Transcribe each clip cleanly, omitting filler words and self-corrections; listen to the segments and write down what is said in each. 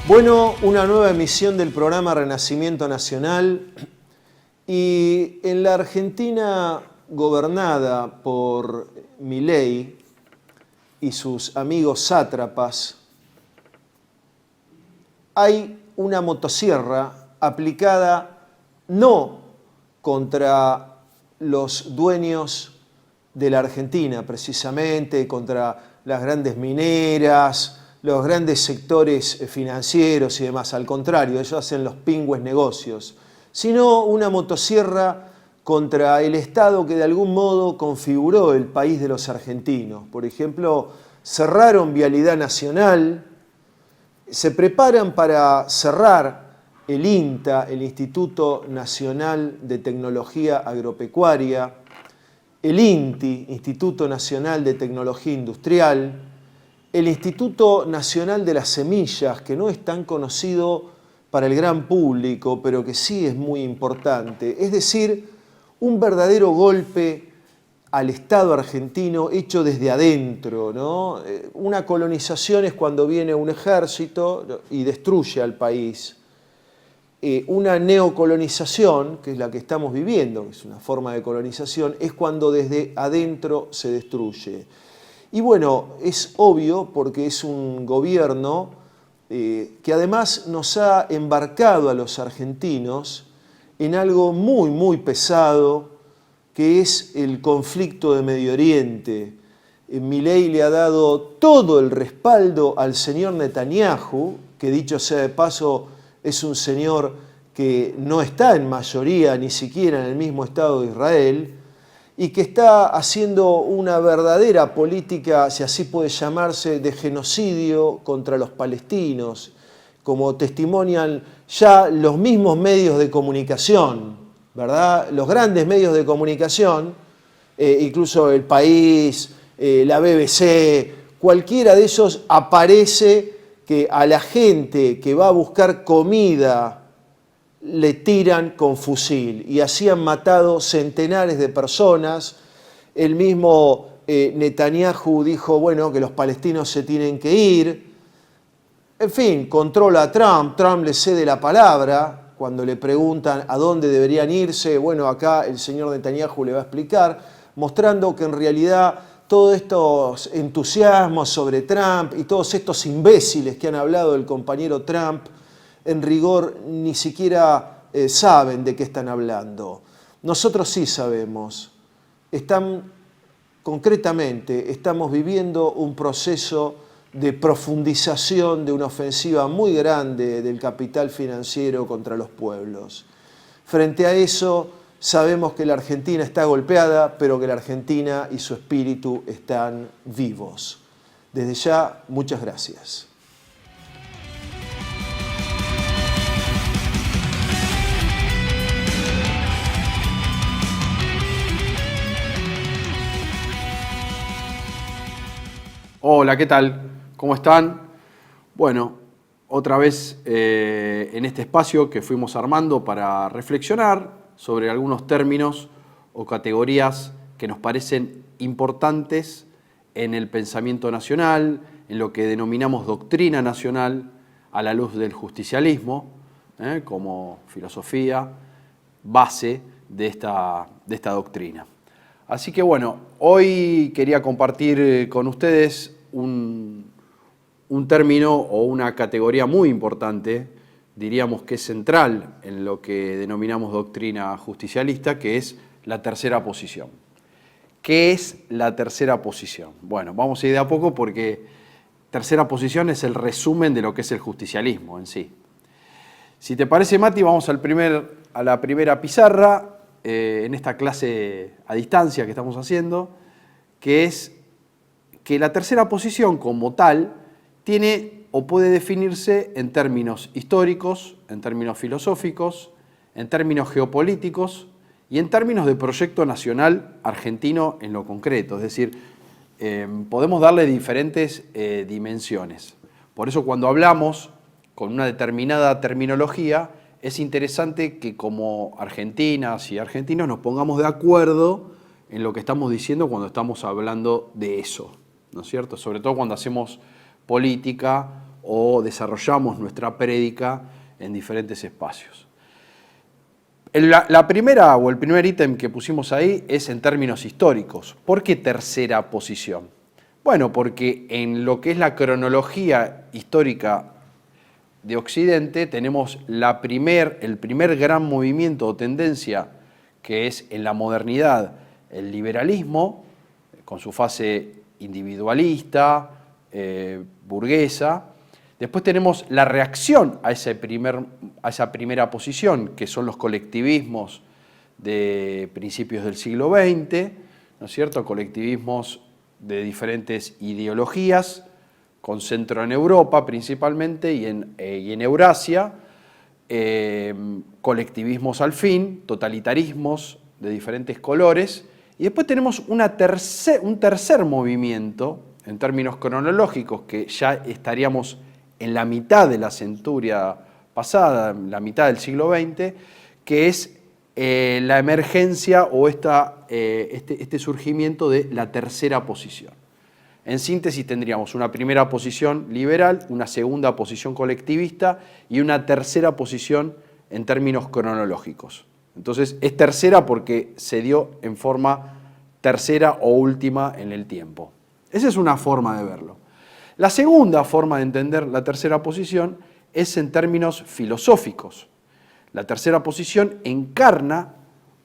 Bueno, una nueva emisión del programa Renacimiento Nacional, y en la Argentina gobernada por Milei y sus amigos sátrapas hay una motosierra aplicada no contra los dueños de la Argentina, precisamente contra las grandes mineras, los grandes sectores financieros y demás. Al contrario, ellos hacen los pingües negocios, sino una motosierra contra el Estado que de algún modo configuró el país de los argentinos. Por ejemplo, cerraron Vialidad Nacional, se preparan para cerrar el INTA, el Instituto Nacional de Tecnología Agropecuaria, el INTI, Instituto Nacional de Tecnología Industrial, el Instituto Nacional de las Semillas, que no es tan conocido para el gran público, pero que sí es muy importante. Es decir, un verdadero golpe al Estado argentino hecho desde adentro, ¿no? Una colonización es cuando viene un ejército y destruye al país. Una neocolonización, que es la que estamos viviendo, que es una forma de colonización, es cuando desde adentro se destruye. Y bueno, es obvio porque es un gobierno que además nos ha embarcado a los argentinos en algo muy, muy pesado, que es el conflicto de Medio Oriente. Milei le ha dado todo el respaldo al señor Netanyahu, que dicho sea de paso, es un señor que no está en mayoría ni siquiera en el mismo Estado de Israel, y que está haciendo una verdadera política, si así puede llamarse, de genocidio contra los palestinos, como testimonian ya los mismos medios de comunicación, ¿verdad? Los grandes medios de comunicación, incluso El País, la BBC, cualquiera de esos aparece que a la gente que va a buscar comida le tiran con fusil, y así han matado centenares de personas. El mismo Netanyahu dijo, bueno, que los palestinos se tienen que ir. En fin, controla a Trump, Trump le cede la palabra cuando le preguntan a dónde deberían irse. Bueno, acá el señor Netanyahu le va a explicar, mostrando que en realidad todos estos entusiasmos sobre Trump y todos estos imbéciles que han hablado del compañero Trump, en rigor ni siquiera saben de qué están hablando. Nosotros sí sabemos. Concretamente, estamos viviendo un proceso de profundización de una ofensiva muy grande del capital financiero contra los pueblos. Frente a eso, sabemos que la Argentina está golpeada, pero que la Argentina y su espíritu están vivos. Desde ya, muchas gracias. Hola, ¿qué tal? ¿Cómo están? Bueno, otra vez en este espacio que fuimos armando para reflexionar sobre algunos términos o categorías que nos parecen importantes en el pensamiento nacional, en lo que denominamos doctrina nacional a la luz del justicialismo, como filosofía base de esta doctrina. Así que bueno, hoy quería compartir con ustedes un término o una categoría muy importante, diríamos que es central en lo que denominamos doctrina justicialista, que es la tercera posición. ¿Qué es la tercera posición? Bueno, vamos a ir de a poco porque tercera posición es el resumen de lo que es el justicialismo en sí. Si te parece, Mati, vamos a la primera pizarra en esta clase a distancia que estamos haciendo, que es que la tercera posición como tal tiene o puede definirse en términos históricos, en términos filosóficos, en términos geopolíticos y en términos de proyecto nacional argentino en lo concreto. Es decir, podemos darle diferentes dimensiones. Por eso cuando hablamos con una determinada terminología, es interesante que como argentinas y argentinos nos pongamos de acuerdo en lo que estamos diciendo cuando estamos hablando de eso, ¿no es cierto? Sobre todo cuando hacemos política o desarrollamos nuestra prédica en diferentes espacios. La primera o el primer ítem que pusimos ahí es en términos históricos. ¿Por qué tercera posición? Bueno, porque en lo que es la cronología histórica de Occidente tenemos el primer gran movimiento o tendencia que es en la modernidad el liberalismo, con su fase individualista, burguesa. Después tenemos la reacción a esa primera posición, que son los colectivismos de principios del siglo XX, ¿no es cierto? Colectivismos de diferentes ideologías, con centro en Europa principalmente y en Eurasia, colectivismos al fin, totalitarismos de diferentes colores, y después tenemos un tercer movimiento, en términos cronológicos, que ya estaríamos en la mitad de la centuria pasada, en la mitad del siglo XX, que es la emergencia o este surgimiento de la tercera posición. En síntesis tendríamos una primera posición liberal, una segunda posición colectivista y una tercera posición en términos cronológicos. Entonces es tercera porque se dio en forma tercera o última en el tiempo. Esa es una forma de verlo. La segunda forma de entender la tercera posición es en términos filosóficos. La tercera posición encarna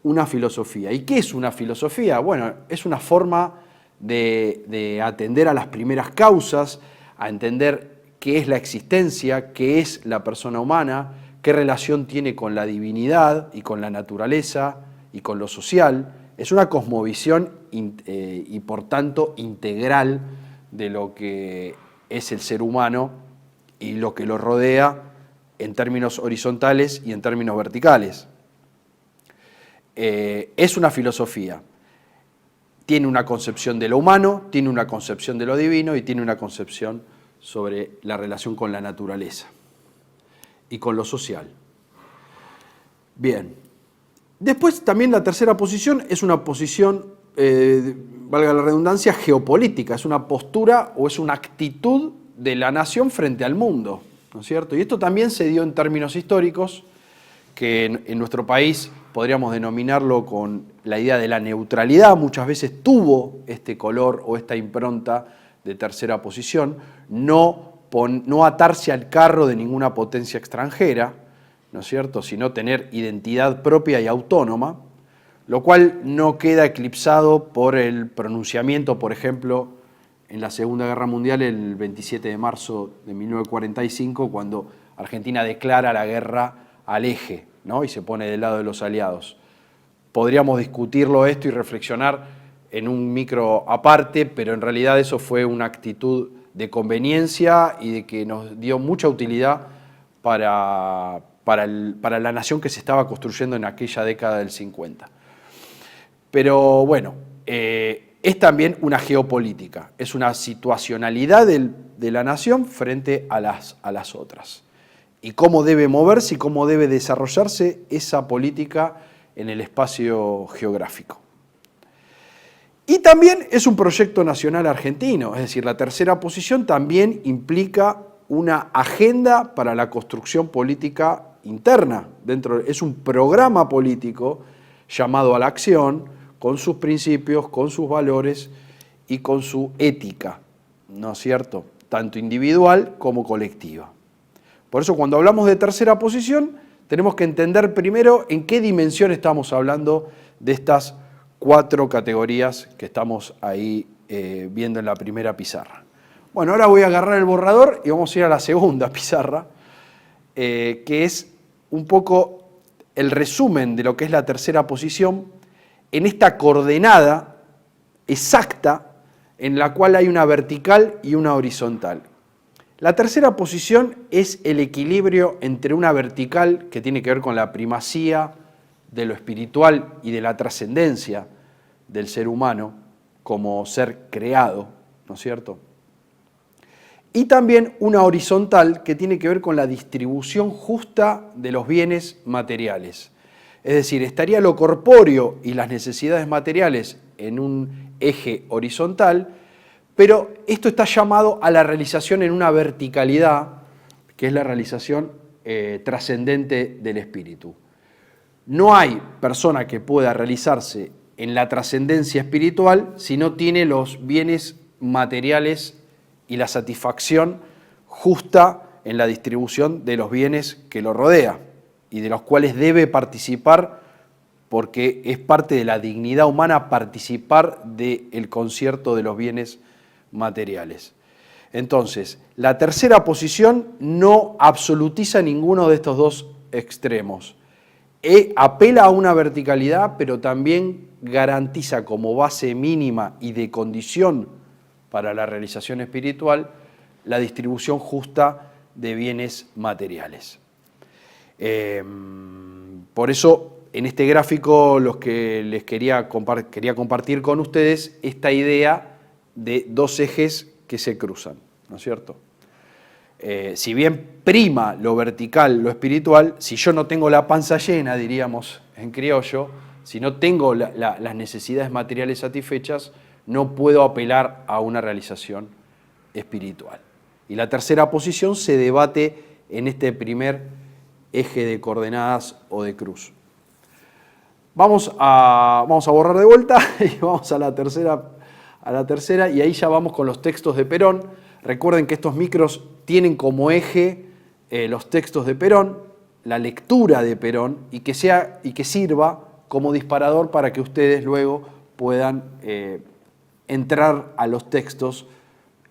una filosofía. ¿Y qué es una filosofía? Bueno, es una forma de atender a las primeras causas, a entender qué es la existencia, qué es la persona humana, qué relación tiene con la divinidad y con la naturaleza y con lo social. Es una cosmovisión y por tanto integral de lo que es el ser humano y lo que lo rodea en términos horizontales y en términos verticales. Es una filosofía. Tiene una concepción de lo humano, tiene una concepción de lo divino y tiene una concepción sobre la relación con la naturaleza y con lo social. Bien. Después también la tercera posición es una posición, valga la redundancia, geopolítica. Es una postura o es una actitud de la nación frente al mundo, ¿no es cierto? Y esto también se dio en términos históricos, que en nuestro país podríamos denominarlo con la idea de la neutralidad. Muchas veces tuvo este color o esta impronta de tercera posición, no atarse al carro de ninguna potencia extranjera, ¿no es cierto?, sino tener identidad propia y autónoma, lo cual no queda eclipsado por el pronunciamiento, por ejemplo, en la Segunda Guerra Mundial, el 27 de marzo de 1945, cuando Argentina declara la guerra al eje, ¿no?, y se pone del lado de los aliados. Podríamos discutirlo esto y reflexionar en un micro aparte, pero en realidad eso fue una actitud de conveniencia y de que nos dio mucha utilidad para la nación que se estaba construyendo en aquella década del 50. Pero bueno, es también una geopolítica, es una situacionalidad de la nación frente a las otras. Y cómo debe moverse y cómo debe desarrollarse esa política en el espacio geográfico. Y también es un proyecto nacional argentino, es decir, la tercera posición también implica una agenda para la construcción política interna. Es un programa político llamado a la acción, con sus principios, con sus valores y con su ética, ¿no es cierto?, tanto individual como colectiva. Por eso cuando hablamos de tercera posición, tenemos que entender primero en qué dimensión estamos hablando de estas 4 categorías que estamos ahí viendo en la primera pizarra. Bueno, ahora voy a agarrar el borrador y vamos a ir a la segunda pizarra, que es un poco el resumen de lo que es la tercera posición en esta coordenada exacta en la cual hay una vertical y una horizontal. La tercera posición es el equilibrio entre una vertical que tiene que ver con la primacía de lo espiritual y de la trascendencia del ser humano como ser creado, ¿no es cierto?, y también una horizontal que tiene que ver con la distribución justa de los bienes materiales. Es decir, estaría lo corpóreo y las necesidades materiales en un eje horizontal, pero esto está llamado a la realización en una verticalidad que es la realización trascendente del espíritu. No hay persona que pueda realizarse en la trascendencia espiritual si no tiene los bienes materiales y la satisfacción justa en la distribución de los bienes que lo rodea y de los cuales debe participar, porque es parte de la dignidad humana participar del concierto de los bienes materiales. Entonces, la tercera posición no absolutiza ninguno de estos dos extremos. Apela a una verticalidad, pero también garantiza como base mínima y de condición para la realización espiritual la distribución justa de bienes materiales. Por eso, en este gráfico, los que les quería compartir con ustedes esta idea de dos ejes que se cruzan, ¿no es cierto? Si bien prima lo vertical, lo espiritual, si yo no tengo la panza llena, diríamos en criollo, si no tengo las necesidades materiales satisfechas, no puedo apelar a una realización espiritual. Y la tercera posición se debate en este primer eje de coordenadas o de cruz. Vamos a borrar de vuelta y vamos a la tercera, y ahí ya vamos con los textos de Perón. Recuerden que estos micros tienen como eje los textos de Perón, la lectura de Perón, y que sirva como disparador para que ustedes luego puedan entrar a los textos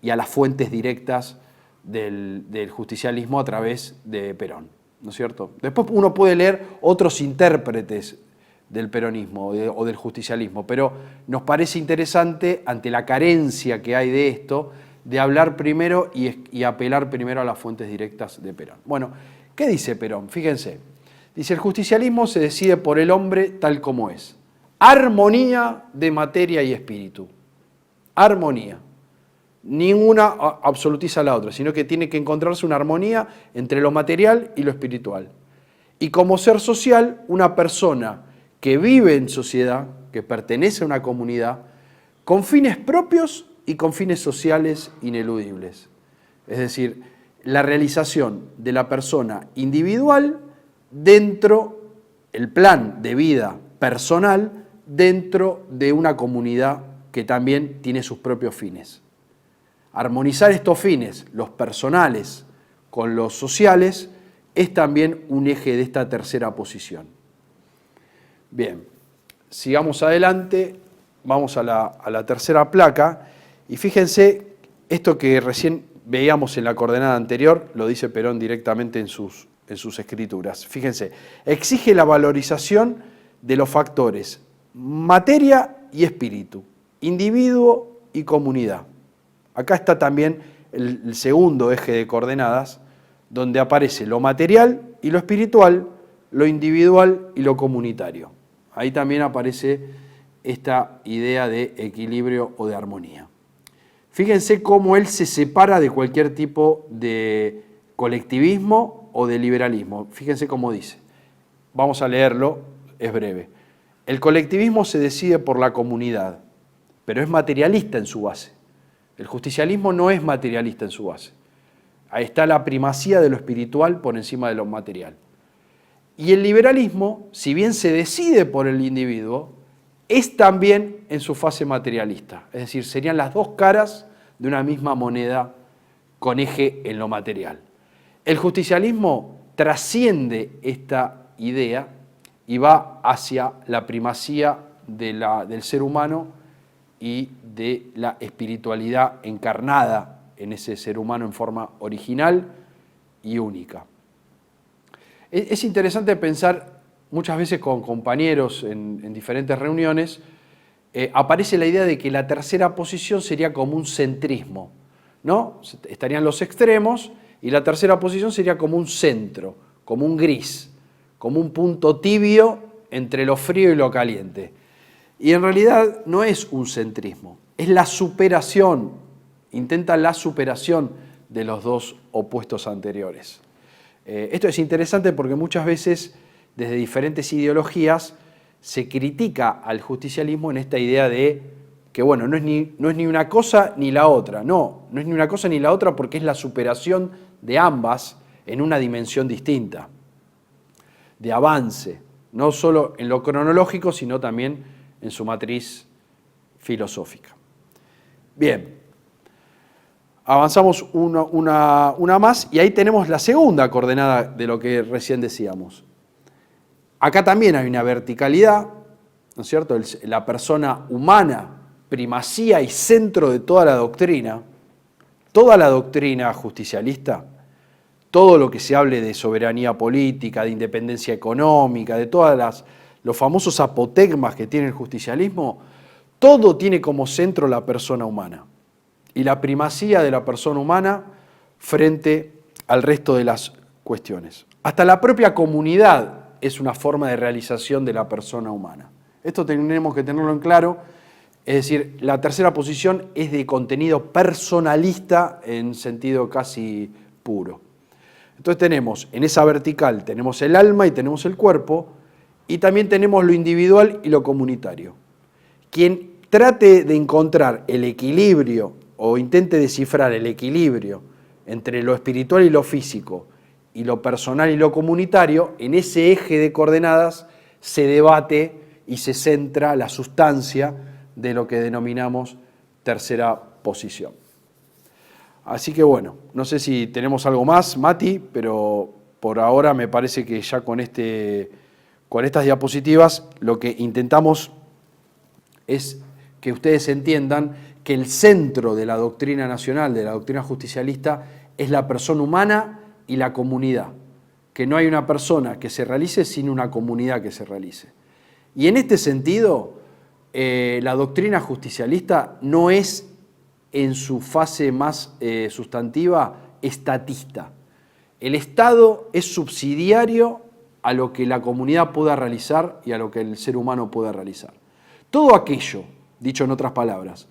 y a las fuentes directas del justicialismo a través de Perón, ¿no es cierto? Después uno puede leer otros intérpretes del peronismo o del justicialismo, pero nos parece interesante, ante la carencia que hay de esto, de hablar primero y apelar primero a las fuentes directas de Perón. Bueno, ¿qué dice Perón? Fíjense, dice: el justicialismo se decide por el hombre tal como es. Armonía de materia y espíritu. Armonía. Ninguna absolutiza la otra, sino que tiene que encontrarse una armonía entre lo material y lo espiritual. Y como ser social, una persona que vive en sociedad, que pertenece a una comunidad, con fines propios y con fines sociales ineludibles. Es decir, la realización de la persona individual dentro del plan de vida personal, dentro de una comunidad que también tiene sus propios fines. Armonizar estos fines, los personales con los sociales, es también un eje de esta tercera posición. Bien, sigamos adelante, vamos a la tercera placa, y fíjense, esto que recién veíamos en la coordenada anterior, lo dice Perón directamente en sus escrituras. Fíjense, exige la valorización de los factores materia y espíritu, individuo y comunidad. Acá está también el segundo eje de coordenadas, donde aparece lo material y lo espiritual, lo individual y lo comunitario. Ahí también aparece esta idea de equilibrio o de armonía. Fíjense cómo él se separa de cualquier tipo de colectivismo o de liberalismo. Fíjense cómo dice. Vamos a leerlo, es breve. El colectivismo se decide por la comunidad, pero es materialista en su base. El justicialismo no es materialista en su base. Ahí está la primacía de lo espiritual por encima de lo material. Y el liberalismo, si bien se decide por el individuo, es también en su fase materialista. Es decir, serían las dos caras de una misma moneda con eje en lo material. El justicialismo trasciende esta idea y va hacia la primacía del ser humano y de la espiritualidad encarnada en ese ser humano en forma original y única. Es interesante pensar, muchas veces con compañeros en diferentes reuniones, aparece la idea de que la tercera posición sería como un centrismo, ¿no? Estarían los extremos y la tercera posición sería como un centro, como un gris, como un punto tibio entre lo frío y lo caliente. Y en realidad no es un centrismo, es la superación, intenta la superación de los dos opuestos anteriores. Esto es interesante porque muchas veces desde diferentes ideologías se critica al justicialismo en esta idea de que bueno, no es ni una cosa ni la otra. No es ni una cosa ni la otra porque es la superación de ambas en una dimensión distinta, de avance, no solo en lo cronológico, sino también en su matriz filosófica. Bien, avanzamos una más y ahí tenemos la segunda coordenada de lo que recién decíamos. Acá también hay una verticalidad, ¿no es cierto? La persona humana, primacía y centro de toda la doctrina justicialista, todo lo que se hable de soberanía política, de independencia económica, de todos los famosos apotegmas que tiene el justicialismo, todo tiene como centro la persona humana y la primacía de la persona humana frente al resto de las cuestiones. Hasta la propia comunidad es una forma de realización de la persona humana. Esto tenemos que tenerlo en claro, es decir, la tercera posición es de contenido personalista en sentido casi puro. Entonces tenemos, en esa vertical, tenemos el alma y tenemos el cuerpo, y también tenemos lo individual y lo comunitario. Quien trate de encontrar el equilibrio o intente descifrar el equilibrio entre lo espiritual y lo físico, y lo personal y lo comunitario, en ese eje de coordenadas se debate y se centra la sustancia de lo que denominamos tercera posición. Así que bueno, no sé si tenemos algo más, Mati, pero por ahora me parece que ya con estas diapositivas lo que intentamos es que ustedes entiendan que el centro de la doctrina nacional, de la doctrina justicialista, es la persona humana y la comunidad, que no hay una persona que se realice sin una comunidad que se realice. Y en este sentido, la doctrina justicialista no es en su fase más sustantiva estatista. El Estado es subsidiario a lo que la comunidad pueda realizar y a lo que el ser humano pueda realizar. Todo aquello, dicho en otras palabras,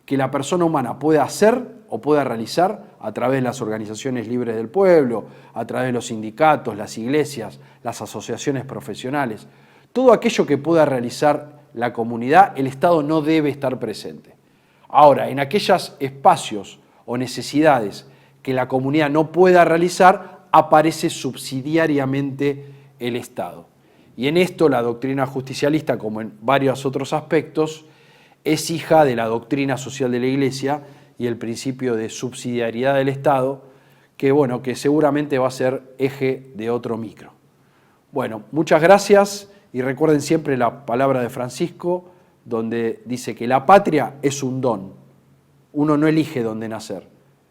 que la persona humana pueda hacer o pueda realizar a través de las organizaciones libres del pueblo, a través de los sindicatos, las iglesias, las asociaciones profesionales, todo aquello que pueda realizar la comunidad, el Estado no debe estar presente. Ahora, en aquellos espacios o necesidades que la comunidad no pueda realizar, aparece subsidiariamente el Estado. Y en esto la doctrina justicialista, como en varios otros aspectos, es hija de la doctrina social de la Iglesia y el principio de subsidiariedad del Estado, que seguramente va a ser eje de otro micro. Bueno, muchas gracias y recuerden siempre la palabra de Francisco, donde dice que la patria es un don. Uno no elige dónde nacer,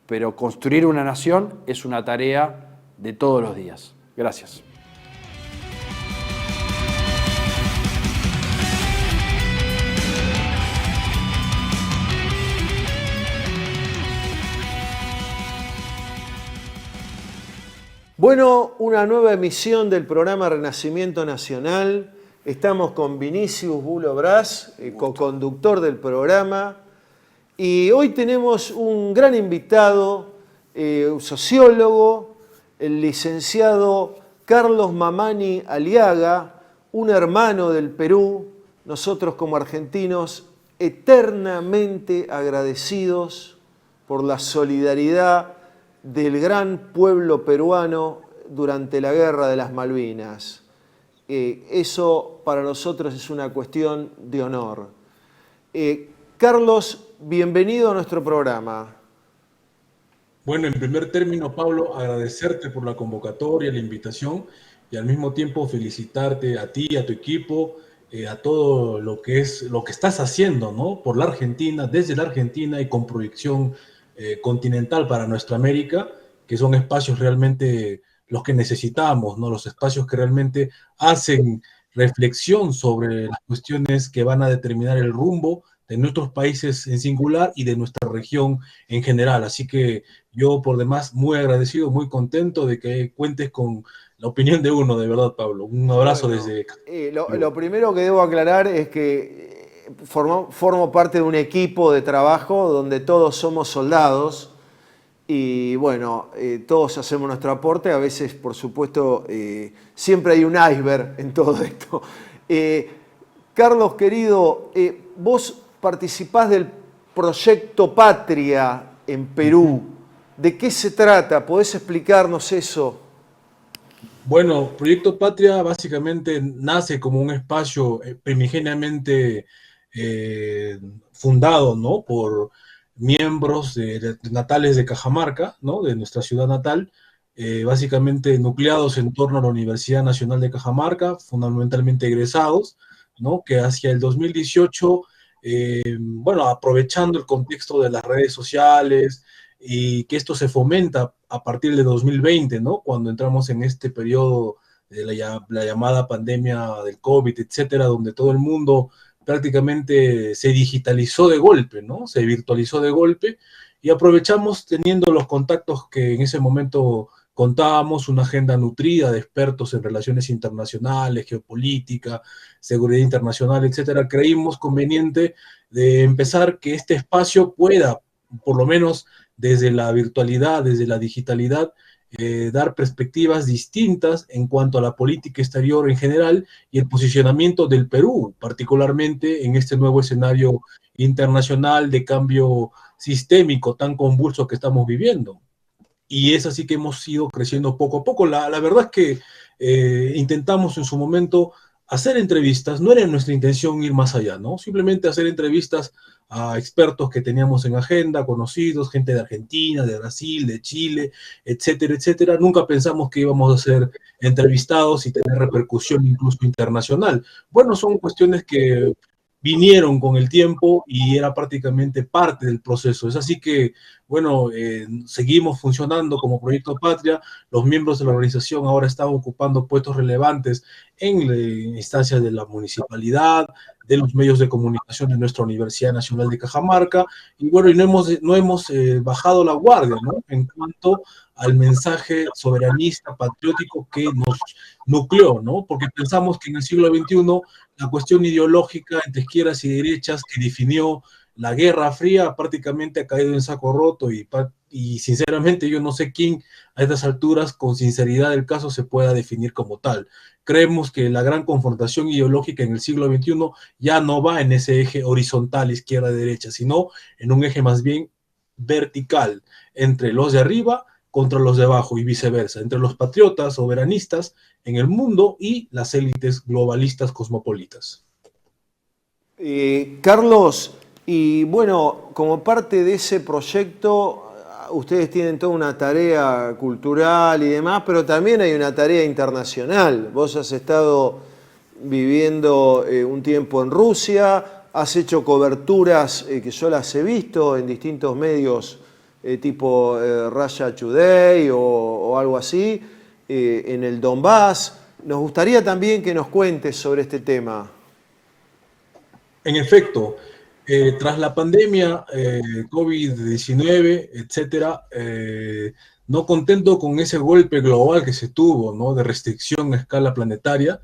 pero construir una nación es una tarea de todos los días. Gracias. Bueno, una nueva emisión del programa Renacimiento Nacional. Estamos con Vinicius Bulo Brás, coconductor del programa. Y hoy tenemos un gran invitado, un sociólogo, el licenciado Carlos Mamani Aliaga, un hermano del Perú. Nosotros como argentinos eternamente agradecidos por la solidaridad del gran pueblo peruano durante la Guerra de las Malvinas. Eso para nosotros es una cuestión de honor. Carlos, bienvenido a nuestro programa. Bueno, en primer término, Pablo, agradecerte por la convocatoria, la invitación y al mismo tiempo felicitarte a ti, a tu equipo, a todo lo que estás haciendo, ¿no? Por la Argentina, desde la Argentina y con proyección continental para nuestra América, que son espacios realmente los que necesitamos, ¿no? Los espacios que realmente hacen reflexión sobre las cuestiones que van a determinar el rumbo de nuestros países en singular y de nuestra región en general. Así que yo, por demás, muy agradecido, muy contento de que cuentes con la opinión de uno, de verdad, Pablo. Un abrazo desde... Lo primero que debo aclarar es que formo parte de un equipo de trabajo donde todos somos soldados y bueno, todos hacemos nuestro aporte. A veces, por supuesto, siempre hay un iceberg en todo esto. Carlos, querido, vos participás del proyecto Patria en Perú. ¿De qué se trata? ¿Podés explicarnos eso? Bueno, Proyecto Patria básicamente nace como un espacio primigeniamente eh, fundado, ¿no? Por miembros natales de Cajamarca, ¿no? De nuestra ciudad natal, básicamente nucleados en torno a la Universidad Nacional de Cajamarca, fundamentalmente egresados, ¿no? Que hacia el 2018, bueno, aprovechando el contexto de las redes sociales, y que esto se fomenta a partir de 2020, ¿no? Cuando entramos en este periodo de la llamada pandemia del COVID, etcétera, donde todo el mundo prácticamente se digitalizó de golpe, ¿no? Se virtualizó de golpe y aprovechamos teniendo los contactos que en ese momento contábamos, una agenda nutrida de expertos en relaciones internacionales, geopolítica, seguridad internacional, etcétera. Creímos conveniente de empezar que este espacio pueda, por lo menos desde la virtualidad, desde la digitalidad, dar perspectivas distintas en cuanto a la política exterior en general y el posicionamiento del Perú, particularmente en este nuevo escenario internacional de cambio sistémico tan convulso que estamos viviendo. Y es así que hemos ido creciendo poco a poco. La verdad es que intentamos en su momento hacer entrevistas, no era nuestra intención ir más allá, ¿no? Simplemente hacer entrevistas a expertos que teníamos en agenda, conocidos, gente de Argentina, de Brasil, de Chile, etcétera, etcétera. Nunca pensamos que íbamos a ser entrevistados y tener repercusión incluso internacional. Bueno, son cuestiones que vinieron con el tiempo y era prácticamente parte del proceso. Es así que, bueno, seguimos funcionando como Proyecto Patria, los miembros de la organización ahora están ocupando puestos relevantes en instancias de la municipalidad, de los medios de comunicación de nuestra Universidad Nacional de Cajamarca, y bueno, y no hemos bajado la guardia, ¿no? En cuanto al mensaje soberanista, patriótico que nos nucleó, ¿no? Porque pensamos que en el siglo XXI la cuestión ideológica entre izquierdas y derechas que definió la Guerra Fría prácticamente ha caído en saco roto y sinceramente yo no sé quién a estas alturas con sinceridad del caso se pueda definir como tal. Creemos que la gran confrontación ideológica en el siglo XXI ya no va en ese eje horizontal izquierda-derecha, sino en un eje más bien vertical entre los de arriba contra los de abajo y viceversa, entre los patriotas soberanistas en el mundo y las élites globalistas cosmopolitas. Carlos, y bueno, como parte de ese proyecto, ustedes tienen toda una tarea cultural y demás, pero también hay una tarea internacional. Vos has estado viviendo un tiempo en Rusia, has hecho coberturas que yo las he visto en distintos medios tipo Russia Today o algo así, en el Donbass. Nos gustaría también que nos cuentes sobre este tema. En efecto, tras la pandemia, COVID-19, etcétera, no contento con ese golpe global que se tuvo, ¿no? De restricción a escala planetaria,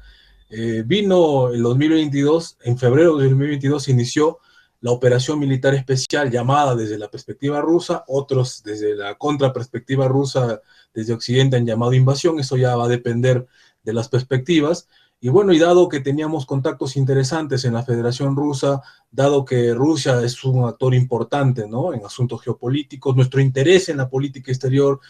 vino el 2022, en febrero de 2022 se inició la operación militar especial llamada desde la perspectiva rusa, otros desde la contraperspectiva rusa desde Occidente han llamado invasión, eso ya va a depender de las perspectivas. Y bueno, y dado que teníamos contactos interesantes en la Federación Rusa, dado que Rusia es un actor importante, ¿no? En asuntos geopolíticos, nuestro interés en la política exterior,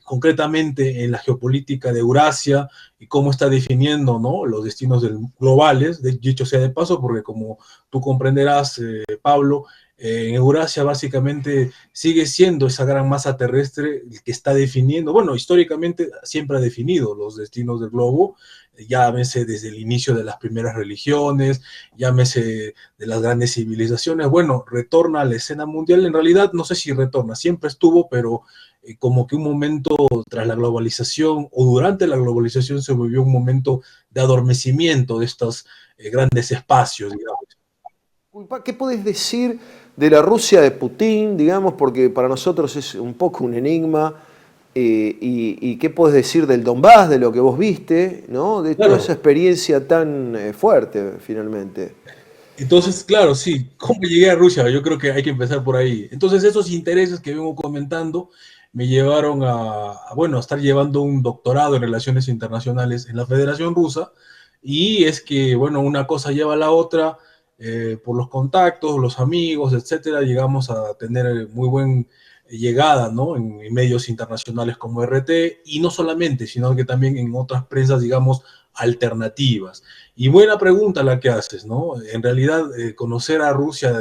concretamente en la geopolítica de Eurasia y cómo está definiendo, ¿no? Los destinos globales, dicho sea de paso, porque como tú comprenderás, Pablo, en Eurasia básicamente sigue siendo esa gran masa terrestre que está definiendo, bueno, históricamente siempre ha definido los destinos del globo, llámese desde el inicio de las primeras religiones, llámese de las grandes civilizaciones, bueno, retorna a la escena mundial, en realidad no sé si retorna, siempre estuvo, pero como que un momento tras la globalización o durante la globalización se volvió un momento de adormecimiento de estos grandes espacios, digamos. ¿Qué podés decir de la Rusia de Putin, digamos, porque para nosotros es un poco un enigma? Y qué podés decir del Donbass, de lo que vos viste, ¿no? De toda esa experiencia tan fuerte, finalmente. Entonces, claro, sí, ¿cómo llegué a Rusia? Yo creo que hay que empezar por ahí. Entonces, esos intereses que vengo comentando me llevaron bueno, a estar llevando un doctorado en relaciones internacionales en la Federación Rusa, y es que, bueno, una cosa lleva a la otra, por los contactos, los amigos, etcétera, llegamos a tener muy buen llegada, ¿no? En medios internacionales como RT, y no solamente, sino que también en otras prensas, digamos, alternativas. Y buena pregunta la que haces, ¿no? En realidad, conocer a Rusia,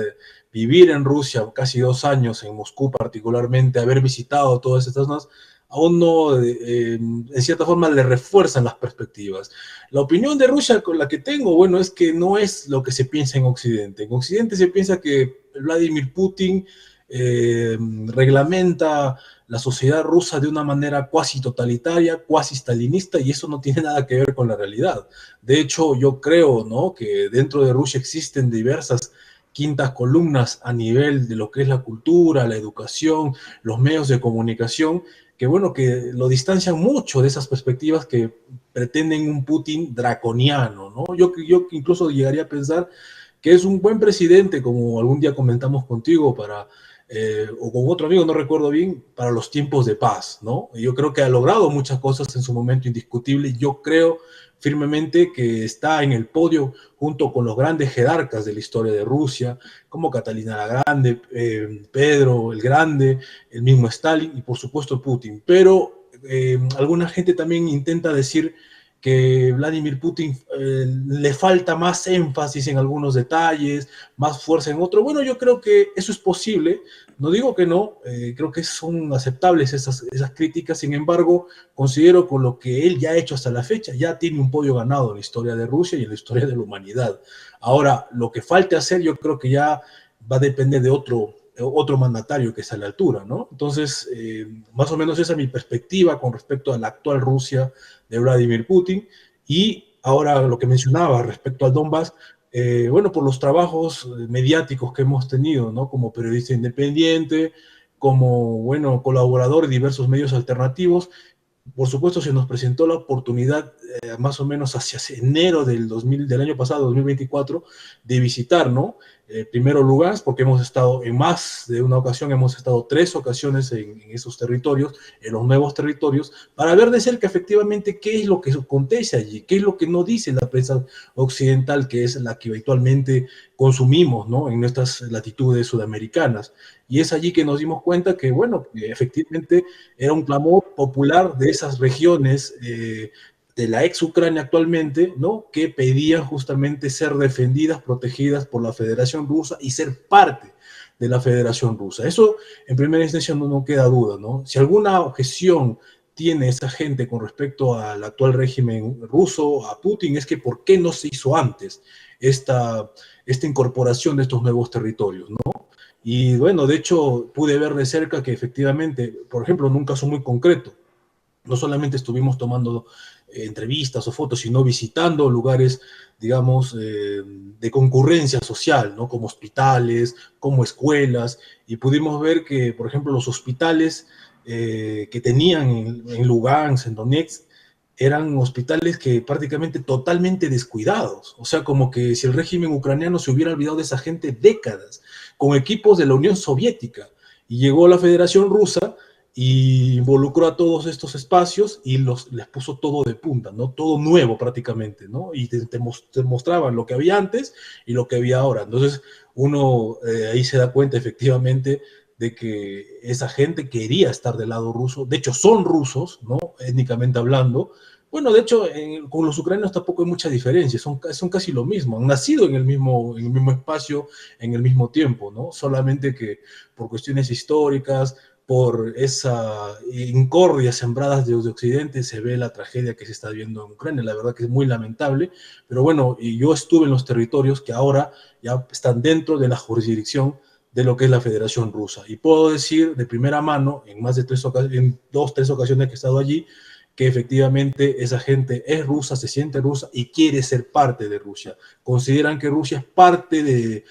vivir en Rusia casi 2 años, en Moscú particularmente, haber visitado todas estas zonas, a uno, en cierta forma, le refuerzan las perspectivas. La opinión de Rusia con la que tengo, bueno, es que no es lo que se piensa en Occidente. En Occidente se piensa que Vladimir Putin reglamenta la sociedad rusa de una manera cuasi totalitaria, cuasi stalinista, y eso no tiene nada que ver con la realidad. De hecho, yo creo, ¿no?, que dentro de Rusia existen diversas quintas columnas a nivel de lo que es la cultura, la educación, los medios de comunicación, que bueno, que lo distancian mucho de esas perspectivas que pretenden un Putin draconiano, ¿no? Yo incluso llegaría a pensar que es un buen presidente, como algún día comentamos contigo, o con otro amigo, no recuerdo bien, para los tiempos de paz, ¿no? Yo creo que ha logrado muchas cosas en su momento indiscutible. Yo creo firmemente que está en el podio junto con los grandes jerarcas de la historia de Rusia, como Catalina la Grande, Pedro el Grande, el mismo Stalin y por supuesto Putin. Pero alguna gente también intenta decir que Vladimir Putin le falta más énfasis en algunos detalles, más fuerza en otro. Bueno, yo creo que eso es posible, no digo que no, creo que son aceptables esas críticas. Sin embargo, considero con lo que él ya ha hecho hasta la fecha, ya tiene un podio ganado en la historia de Rusia y en la historia de la humanidad. Ahora, lo que falte hacer, yo creo que ya va a depender de otro mandatario que está a la altura, ¿no? Entonces, más o menos esa es mi perspectiva con respecto a la actual Rusia de Vladimir Putin. Y ahora lo que mencionaba respecto al Donbass, bueno, por los trabajos mediáticos que hemos tenido, ¿no? Como periodista independiente, como, bueno, colaborador de diversos medios alternativos, por supuesto se nos presentó la oportunidad más o menos hacia enero del año pasado, 2024, de visitar, ¿no? Primero Lugansk, porque hemos estado en más de una ocasión, hemos estado 3 ocasiones en esos territorios, en los nuevos territorios, para ver de cerca efectivamente qué es lo que acontece allí, qué es lo que no dice la prensa occidental, que es la que habitualmente consumimos, ¿no?, en nuestras latitudes sudamericanas. Y es allí que nos dimos cuenta que, bueno, efectivamente era un clamor popular de esas regiones de la ex Ucrania actualmente, ¿no?, que pedían justamente ser defendidas, protegidas por la Federación Rusa y ser parte de la Federación Rusa. Eso en primera instancia no queda duda, ¿no? Si alguna objeción tiene esa gente con respecto al actual régimen ruso, a Putin, es que ¿por qué no se hizo antes esta incorporación de estos nuevos territorios, ¿no? Y bueno, de hecho, pude ver de cerca que efectivamente, por ejemplo, en un caso muy concreto, no solamente estuvimos tomando entrevistas o fotos, sino visitando lugares, digamos, de concurrencia social, ¿no? Como hospitales, como escuelas, y pudimos ver que, por ejemplo, los hospitales que tenían en Lugansk, en Donetsk, eran hospitales que prácticamente totalmente descuidados, o sea, como que si el régimen ucraniano se hubiera olvidado de esa gente décadas, con equipos de la Unión Soviética, y llegó la Federación Rusa y involucró a todos estos espacios y les puso todo de punta, ¿no? Todo nuevo prácticamente, ¿no? Y te mostraban lo que había antes y lo que había ahora. Entonces, uno ahí se da cuenta efectivamente de que esa gente quería estar del lado ruso. De hecho, son rusos, ¿no?, étnicamente hablando. Bueno, de hecho, con los ucranianos tampoco hay mucha diferencia, son casi lo mismo, han nacido en el mismo espacio, en el mismo tiempo, ¿no? Solamente que por cuestiones históricas, por esa incordia sembradas desde Occidente, se ve la tragedia que se está viendo en Ucrania. La verdad que es muy lamentable, pero bueno, y yo estuve en los territorios que ahora ya están dentro de la jurisdicción de lo que es la Federación Rusa. Y puedo decir de primera mano, en más de 2, 3 ocasiones que he estado allí, que efectivamente esa gente es rusa, se siente rusa y quiere ser parte de Rusia. Consideran que Rusia es parte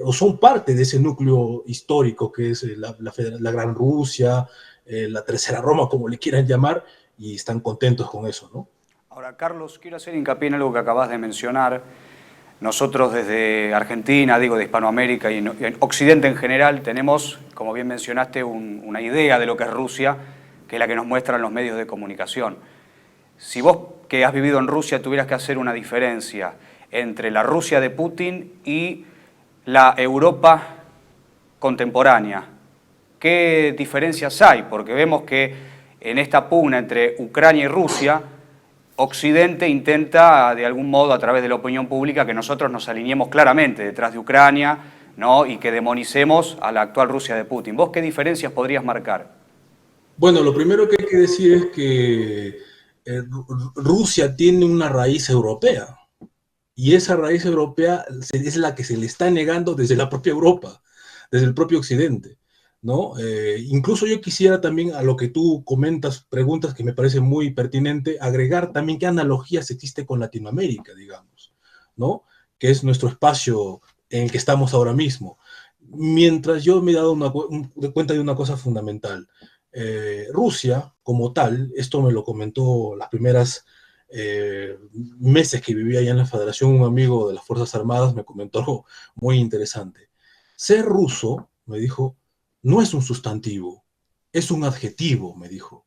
o son parte de ese núcleo histórico que es la Gran Rusia, la Tercera Roma, como le quieran llamar, y están contentos con eso, ¿no? Ahora, Carlos, quiero hacer hincapié en algo que acabas de mencionar. Nosotros desde Argentina, digo, de Hispanoamérica y en Occidente en general, tenemos, como bien mencionaste, una idea de lo que es Rusia, que es la que nos muestran los medios de comunicación. Si vos, que has vivido en Rusia, tuvieras que hacer una diferencia entre la Rusia de Putin y la Europa contemporánea, ¿qué diferencias hay? Porque vemos que en esta pugna entre Ucrania y Rusia, Occidente intenta de algún modo a través de la opinión pública que nosotros nos alineemos claramente detrás de Ucrania, ¿no? Y que demonicemos a la actual Rusia de Putin. ¿Vos qué diferencias podrías marcar? Bueno, lo primero que hay que decir es que Rusia tiene una raíz europea y esa raíz europea es la que se le está negando desde la propia Europa, desde el propio Occidente, ¿no? Incluso yo quisiera también a lo que tú comentas, preguntas que me parece muy pertinente, agregar también qué analogías existe con Latinoamérica, digamos, ¿no? Que es nuestro espacio en el que estamos ahora mismo. Mientras yo me he dado cuenta de una cosa fundamental. Rusia, como tal, esto me lo comentó las primeras meses que vivía allá en la Federación, un amigo de las Fuerzas Armadas me comentó algo muy interesante. Ser ruso, me dijo, no es un sustantivo, es un adjetivo, me dijo.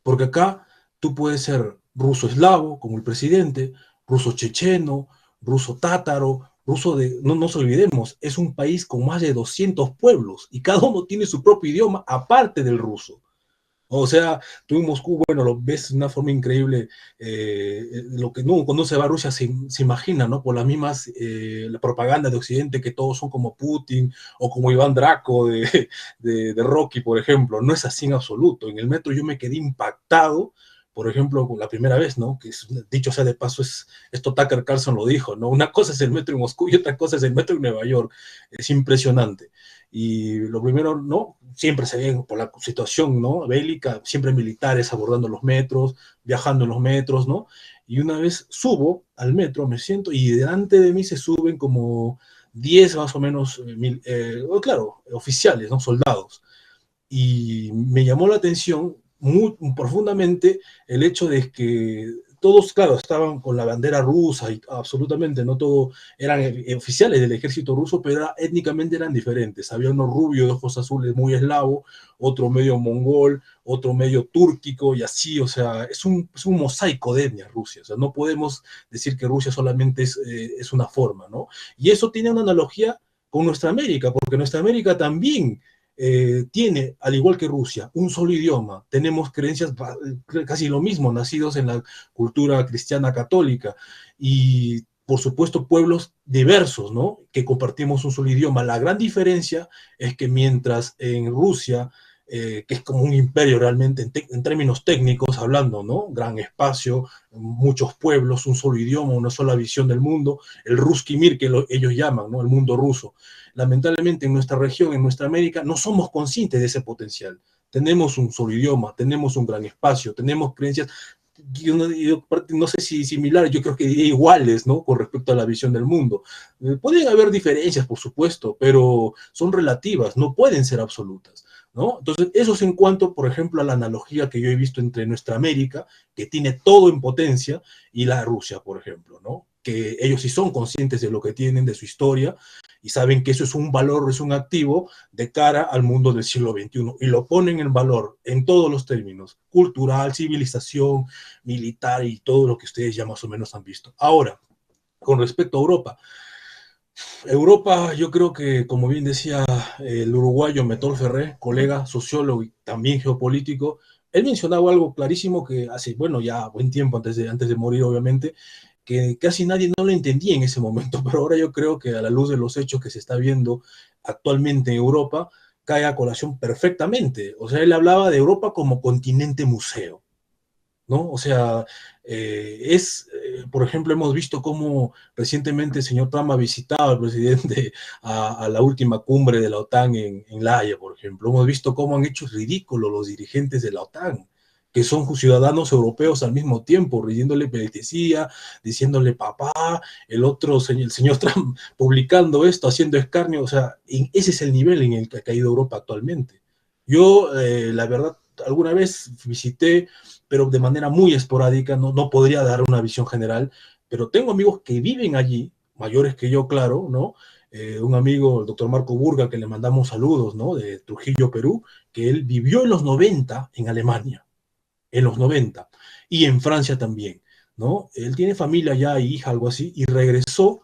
Porque acá tú puedes ser ruso eslavo, como el presidente, ruso checheno, ruso tátaro, ruso de... No nos olvidemos, es un país con más de 200 pueblos y cada uno tiene su propio idioma aparte del ruso. O sea, tú en Moscú, bueno, lo ves de una forma increíble, lo que no, cuando se va a Rusia se imagina, ¿no? Por las mismas, la propaganda de Occidente, que todos son como Putin o como Iván Draco de Rocky, por ejemplo. No es así en absoluto. En el metro yo me quedé impactado, por ejemplo, la primera vez, ¿no? Que es, dicho sea de paso, esto Tucker Carlson lo dijo, ¿no? Una cosa es el metro en Moscú y otra cosa es el metro en Nueva York. Es impresionante. Y lo primero, ¿no? Siempre se ve por la situación, ¿no? Bélica, siempre militares abordando los metros, viajando en los metros, ¿no? Y una vez subo al metro, me siento, y delante de mí se suben como 10 más o menos, claro, oficiales, ¿no? Soldados. Y me llamó la atención muy profundamente el hecho de que todos, claro, estaban con la bandera rusa y absolutamente no todos eran oficiales del ejército ruso, pero étnicamente eran diferentes. Había uno rubio de ojos azules muy eslavo, otro medio mongol, otro medio túrquico y así, o sea, es un mosaico de etnias Rusia. O sea, no podemos decir que Rusia solamente es una forma, ¿no? Y eso tiene una analogía con nuestra América, porque nuestra América también tiene, al igual que Rusia, un solo idioma. Tenemos creencias casi lo mismo, nacidos en la cultura cristiana católica y, por supuesto, pueblos diversos, ¿no? Que compartimos un solo idioma. La gran diferencia es que mientras en Rusia, que es como un imperio realmente en términos técnicos hablando, ¿no? Gran espacio, muchos pueblos, un solo idioma, una sola visión del mundo, el Ruski Mir que ellos llaman, ¿no? El mundo ruso. Lamentablemente en nuestra región, en nuestra América, no somos conscientes de ese potencial. Tenemos un solo idioma, tenemos un gran espacio, tenemos creencias, yo no sé si similares, yo creo que diría iguales, ¿no? Con respecto a la visión del mundo. Pueden haber diferencias, por supuesto, pero son relativas, no pueden ser absolutas, ¿no? Entonces, eso es en cuanto, por ejemplo, a la analogía que yo he visto entre nuestra América, que tiene todo en potencia, y la Rusia, por ejemplo, ¿no? Que ellos sí son conscientes de lo que tienen, de su historia, y saben que eso es un valor, es un activo de cara al mundo del siglo XXI, y lo ponen en valor en todos los términos, cultural, civilización, militar y todo lo que ustedes ya más o menos han visto. Ahora, con respecto a Europa, yo creo que, como bien decía el uruguayo Metol Ferré, colega, sociólogo y también geopolítico, él mencionaba algo clarísimo que hace, bueno, ya buen tiempo antes de morir, obviamente, que casi nadie no lo entendía en ese momento, pero ahora yo creo que a la luz de los hechos que se está viendo actualmente en Europa, cae a colación perfectamente. O sea, él hablaba de Europa como continente museo, ¿no? O sea, por ejemplo, hemos visto cómo recientemente el señor Trump ha visitado al presidente a la última cumbre de la OTAN en La Haya, por ejemplo. Hemos visto cómo han hecho ridículo los dirigentes de la OTAN, que son ciudadanos europeos al mismo tiempo, riéndole pleitesía, diciéndole papá, el señor Trump publicando esto, haciendo escarnio. O sea, ese es el nivel en el que ha caído Europa actualmente. Yo, la verdad, alguna vez visité, pero de manera muy esporádica, no podría dar una visión general, pero tengo amigos que viven allí, mayores que yo, claro, ¿no? Un amigo, el doctor Marco Burga, que le mandamos saludos, ¿no? De Trujillo, Perú, que él vivió en los 90 en Alemania, en los 90, y en Francia también, ¿no? Él tiene familia ya, hija, algo así, y regresó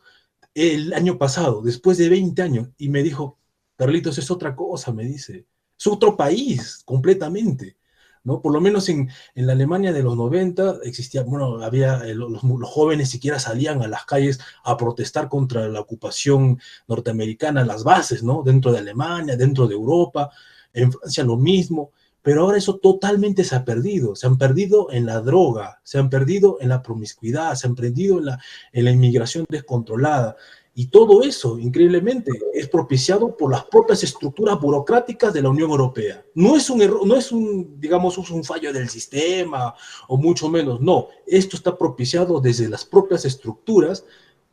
el año pasado, después de 20 años, y me dijo, Carlitos, es otra cosa, me dice, Es otro país completamente, ¿no? Por lo menos en la Alemania de los 90 existía, bueno, había, los jóvenes siquiera salían a las calles a protestar contra la ocupación norteamericana, las bases, ¿no? Dentro de Alemania, dentro de Europa, en Francia lo mismo, pero ahora eso totalmente se han perdido en la droga, se han perdido en la promiscuidad, se han perdido en la inmigración descontrolada. Y todo eso, increíblemente, es propiciado por las propias estructuras burocráticas de la Unión Europea. No es un error, no es digamos, un fallo del sistema, o mucho menos, no. Esto está propiciado desde las propias estructuras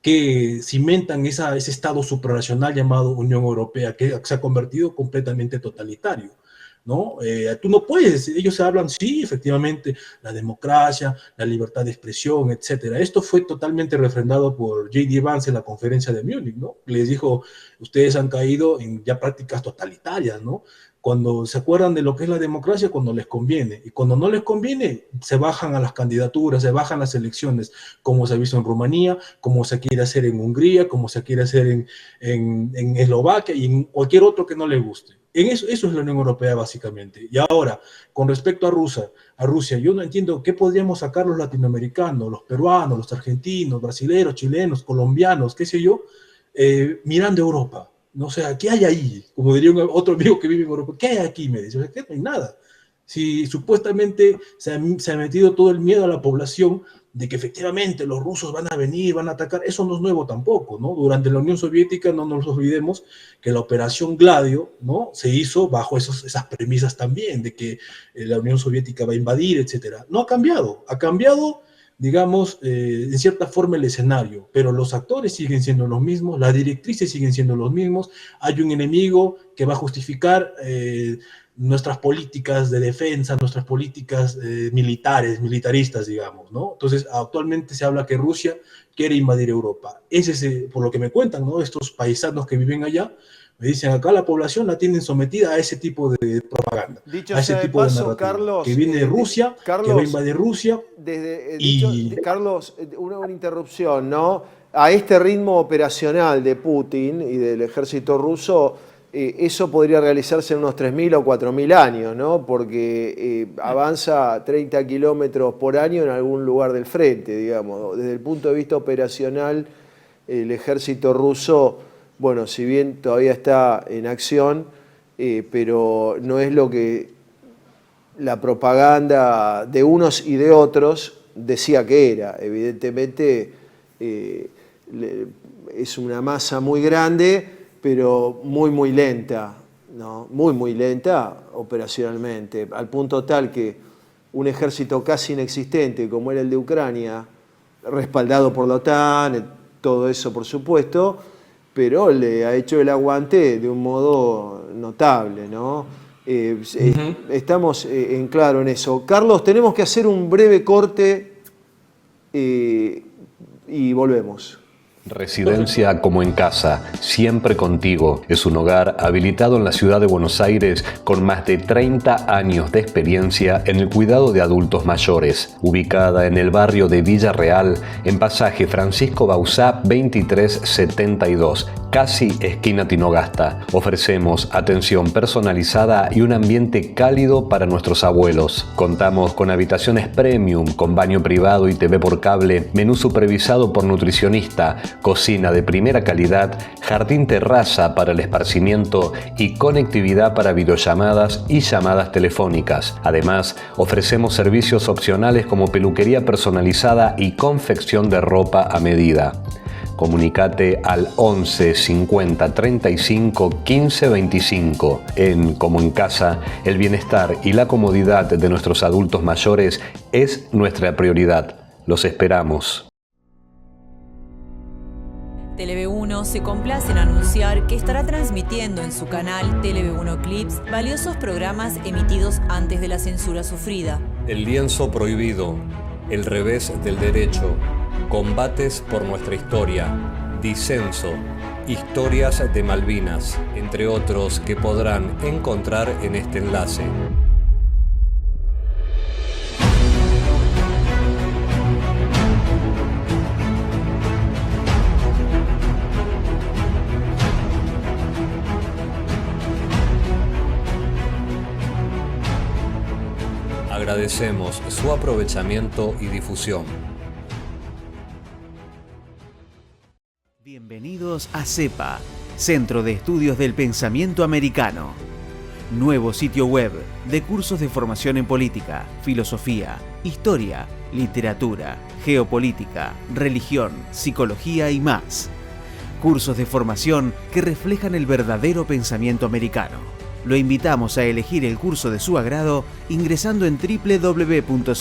que cimentan ese Estado supranacional llamado Unión Europea, que se ha convertido completamente totalitario, ¿no? Tú no puedes, ellos hablan, sí, efectivamente, la democracia, la libertad de expresión, etcétera. Esto fue totalmente refrendado por J.D. Vance en la conferencia de Múnich, ¿no? Les dijo, ustedes han caído en ya prácticas totalitarias, ¿no? Cuando se acuerdan de lo que es la democracia, cuando les conviene, y cuando no les conviene, se bajan a las candidaturas, se bajan las elecciones, como se ha visto en Rumanía, como se quiere hacer en Hungría, como se quiere hacer en Eslovaquia y en cualquier otro que no les guste. Eso es la Unión Europea básicamente. Y ahora, con respecto a Rusia, yo no entiendo qué podríamos sacar los latinoamericanos, los peruanos, los argentinos, brasileños, chilenos, colombianos, qué sé yo, mirando Europa. No sé, ¿qué hay ahí? Como diría otro amigo que vive en Europa, ¿qué hay aquí? Me dice, ¿qué? No hay nada. Si supuestamente se ha metido todo el miedo a la población de que efectivamente los rusos van a venir, van a atacar, eso no es nuevo tampoco, ¿no? Durante la Unión Soviética, no nos olvidemos que la Operación Gladio, ¿no? Se hizo bajo esas premisas también, de que la Unión Soviética va a invadir, etcétera. No ha cambiado, digamos, en cierta forma el escenario, pero los actores siguen siendo los mismos, las directrices siguen siendo los mismos, hay un enemigo que va a justificar nuestras políticas de defensa, nuestras políticas militaristas, digamos, ¿no? Entonces, actualmente se habla que Rusia quiere invadir Europa. Por lo que me cuentan, ¿no? Estos paisanos que viven allá, me dicen, acá la población la tienen sometida a ese tipo de propaganda, Dicho a ese sea de tipo de paso, narrativa, Carlos, que viene de Rusia, Carlos, que va a invadir Rusia. Carlos, una interrupción, ¿no? A este ritmo operacional de Putin y del ejército ruso, eso podría realizarse en unos 3.000 o 4.000 años, ¿no? Porque avanza 30 kilómetros por año en algún lugar del frente, digamos. Desde el punto de vista operacional, el ejército ruso, bueno, si bien todavía está en acción, pero no es lo que la propaganda de unos y de otros decía que era. Evidentemente es una masa muy grande, pero muy, muy lenta, ¿no? Muy, muy lenta operacionalmente, al punto tal que un ejército casi inexistente como era el de Ucrania, respaldado por la OTAN, todo eso por supuesto, pero le ha hecho el aguante de un modo notable, ¿no? Estamos en claro en eso. Carlos, tenemos que hacer un breve corte y volvemos. Residencia como en casa, siempre contigo. Es un hogar habilitado en la ciudad de Buenos Aires con más de 30 años de experiencia en el cuidado de adultos mayores. Ubicada en el barrio de Villa Real, en pasaje Francisco Bauzá 2372, casi esquina Tinogasta. Ofrecemos atención personalizada y un ambiente cálido para nuestros abuelos. Contamos con habitaciones premium, con baño privado y TV por cable, menú supervisado por nutricionista, cocina de primera calidad, jardín terraza para el esparcimiento y conectividad para videollamadas y llamadas telefónicas. Además, ofrecemos servicios opcionales como peluquería personalizada y confección de ropa a medida. Comunicate al 11 50 35 15 25. En Como en Casa, el bienestar y la comodidad de nuestros adultos mayores es nuestra prioridad. Los esperamos. Tele-V1 se complace en anunciar que estará transmitiendo en su canal Tele-V1 Clips valiosos programas emitidos antes de la censura sufrida. El lienzo prohibido, el revés del derecho, combates por nuestra historia, disenso, historias de Malvinas, entre otros que podrán encontrar en este enlace. Agradecemos su aprovechamiento y difusión. Bienvenidos a CEPA, Centro de Estudios del Pensamiento Americano. Nuevo sitio web de cursos de formación en política, filosofía, historia, literatura, geopolítica, religión, psicología y más. Cursos de formación que reflejan el verdadero pensamiento americano. Lo invitamos a elegir el curso de su agrado ingresando en www.cepa.la.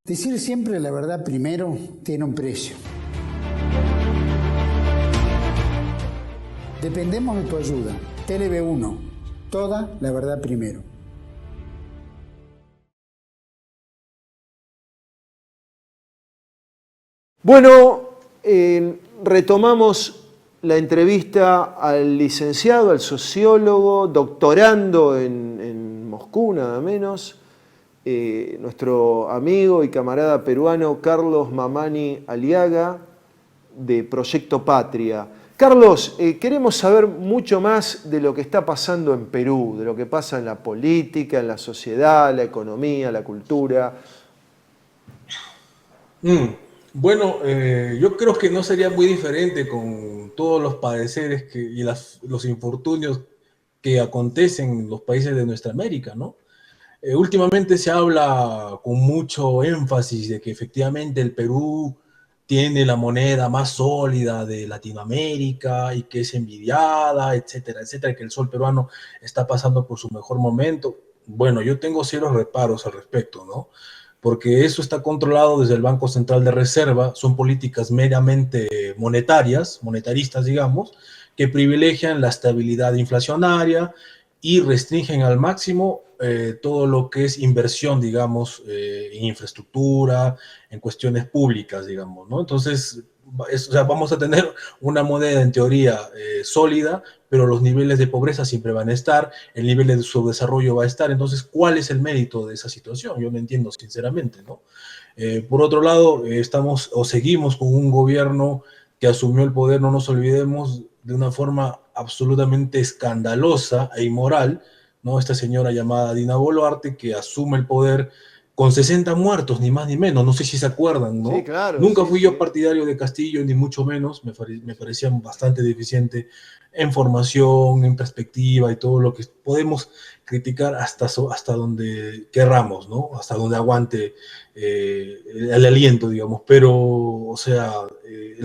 Decir siempre la verdad primero tiene un precio. Dependemos de tu ayuda. TLB1, toda la verdad primero. Bueno, retomamos la entrevista al licenciado, al sociólogo, doctorando en Moscú, nada menos, nuestro amigo y camarada peruano Carlos Mamani Aliaga, de Proyecto Patria. Carlos, queremos saber mucho más de lo que está pasando en Perú, de lo que pasa en la política, en la sociedad, la economía, la cultura. Bueno, yo creo que no sería muy diferente con todos los padeceres y los infortunios que acontecen en los países de nuestra América, ¿no? Últimamente se habla con mucho énfasis de que efectivamente el Perú tiene la moneda más sólida de Latinoamérica y que es envidiada, etcétera, etcétera, que el sol peruano está pasando por su mejor momento. Bueno, yo tengo serios reparos al respecto, ¿no? Porque eso está controlado desde el Banco Central de Reserva, son políticas meramente monetaristas, digamos, que privilegian la estabilidad inflacionaria y restringen al máximo todo lo que es inversión, digamos, en infraestructura, en cuestiones públicas, digamos, ¿no? Entonces, o sea, vamos a tener una moneda en teoría sólida, pero los niveles de pobreza siempre van a estar, el nivel de subdesarrollo va a estar. Entonces, ¿cuál es el mérito de esa situación? Yo no entiendo, sinceramente, ¿no? Por otro lado, seguimos con un gobierno que asumió el poder, no nos olvidemos, de una forma absolutamente escandalosa e inmoral, ¿no? Esta señora llamada Dina Boluarte, que asume el poder con 60 muertos, ni más ni menos, no sé si se acuerdan, ¿no? Sí, claro. Nunca fui yo partidario de Castillo, ni mucho menos, me parecía bastante deficiente en formación, en perspectiva y todo lo que podemos criticar hasta donde querramos, ¿no? Hasta donde aguante el aliento, digamos, pero, o sea,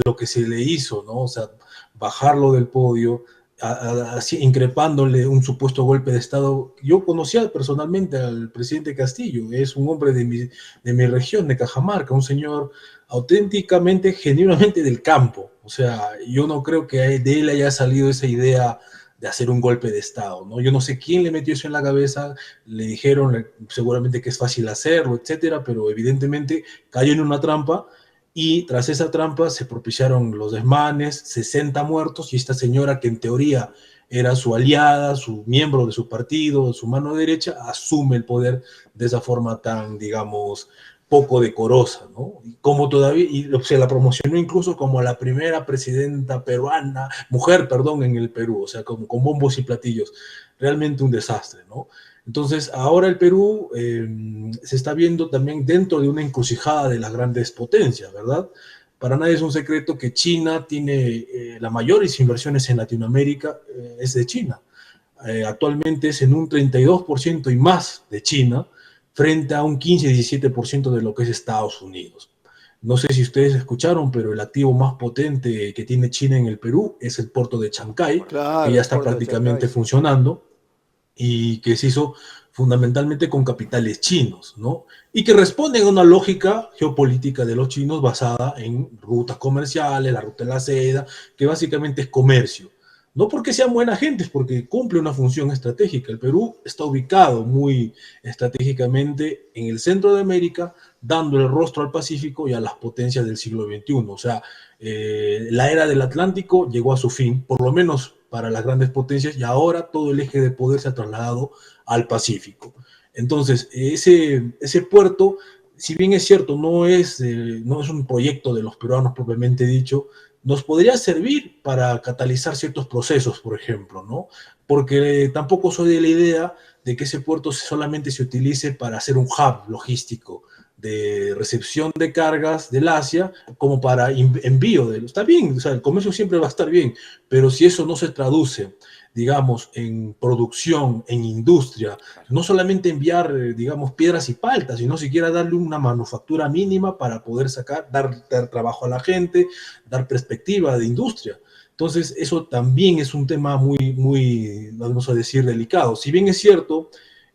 lo que se le hizo, ¿no? O sea, bajarlo del podio, así increpándole un supuesto golpe de Estado. Yo conocía personalmente al presidente Castillo, es un hombre de mi región, de Cajamarca, un señor auténticamente, genuinamente del campo. O sea, yo no creo que de él haya salido esa idea de hacer un golpe de Estado, ¿no? Yo no sé quién le metió eso en la cabeza, le dijeron seguramente que es fácil hacerlo, etcétera, pero evidentemente cayó en una trampa. Y tras esa trampa se propiciaron los desmanes, 60 muertos, y esta señora, que en teoría era su aliada, su miembro de su partido, su mano derecha, asume el poder de esa forma tan, digamos, poco decorosa, ¿no? Y como todavía, y se la promocionó incluso como la primera presidenta peruana, mujer, perdón, en el Perú, o sea, como con bombos y platillos. Realmente un desastre, ¿no? Entonces, ahora el Perú se está viendo también dentro de una encrucijada de las grandes potencias, ¿verdad? Para nadie es un secreto que China tiene las mayores inversiones en Latinoamérica, es de China. Actualmente es en un 32% y más de China, frente a un 15-17% de lo que es Estados Unidos. No sé si ustedes escucharon, pero el activo más potente que tiene China en el Perú es el puerto de Chancay, Claro, que ya está prácticamente funcionando, y que se hizo fundamentalmente con capitales chinos, ¿no? Y que responden a una lógica geopolítica de los chinos basada en rutas comerciales, la ruta de la seda, que básicamente es comercio. No porque sean buena gente, es porque cumple una función estratégica. El Perú está ubicado muy estratégicamente en el centro de América, dando el rostro al Pacífico y a las potencias del siglo XXI. O sea, la era del Atlántico llegó a su fin, por lo menos para las grandes potencias y ahora todo el eje de poder se ha trasladado al Pacífico. Entonces, ese puerto, si bien es cierto, no es un proyecto de los peruanos propiamente dicho, nos podría servir para catalizar ciertos procesos, por ejemplo, ¿no? Porque tampoco soy de la idea de que ese puerto solamente se utilice para hacer un hub logístico de recepción de cargas del Asia como para envío de... Está bien, o sea, el comercio siempre va a estar bien, pero si eso no se traduce, digamos, en producción, en industria, no solamente enviar, digamos, piedras y paltas, sino siquiera darle una manufactura mínima para poder dar trabajo a la gente, dar perspectiva de industria. Entonces, eso también es un tema muy, vamos a decir, delicado. Si bien es cierto,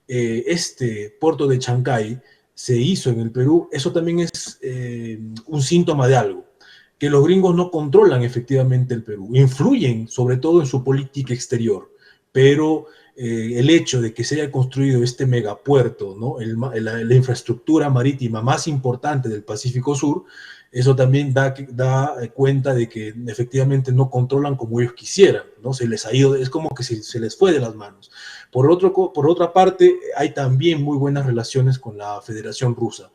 este puerto de Chancay se hizo en el Perú, eso también es un síntoma de algo, que los gringos no controlan efectivamente el Perú, influyen sobre todo en su política exterior, pero el hecho de que se haya construido este megapuerto, ¿no? La infraestructura marítima más importante del Pacífico Sur, eso también da cuenta de que efectivamente no controlan como ellos quisieran, ¿no? Se les ha ido, es como que se les fue de las manos. Por otra parte, hay también muy buenas relaciones con la Federación Rusa.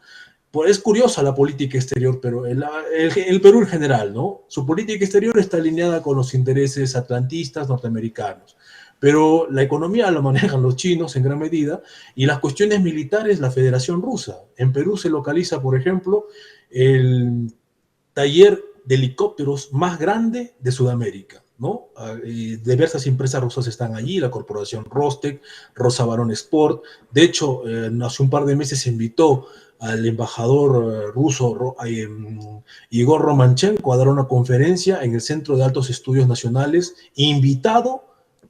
Pues es curiosa la política exterior, pero el Perú en general, ¿no? Su política exterior está alineada con los intereses atlantistas norteamericanos, pero la economía la manejan los chinos en gran medida y las cuestiones militares la Federación Rusa. En Perú se localiza, por ejemplo, el taller de helicópteros más grande de Sudamérica, ¿no? Diversas empresas rusas están allí, la corporación Rostec, Rosabaron Sport. De hecho, hace un par de meses se invitó al embajador ruso Igor Romanchenko a dar una conferencia en el Centro de Altos Estudios Nacionales, invitado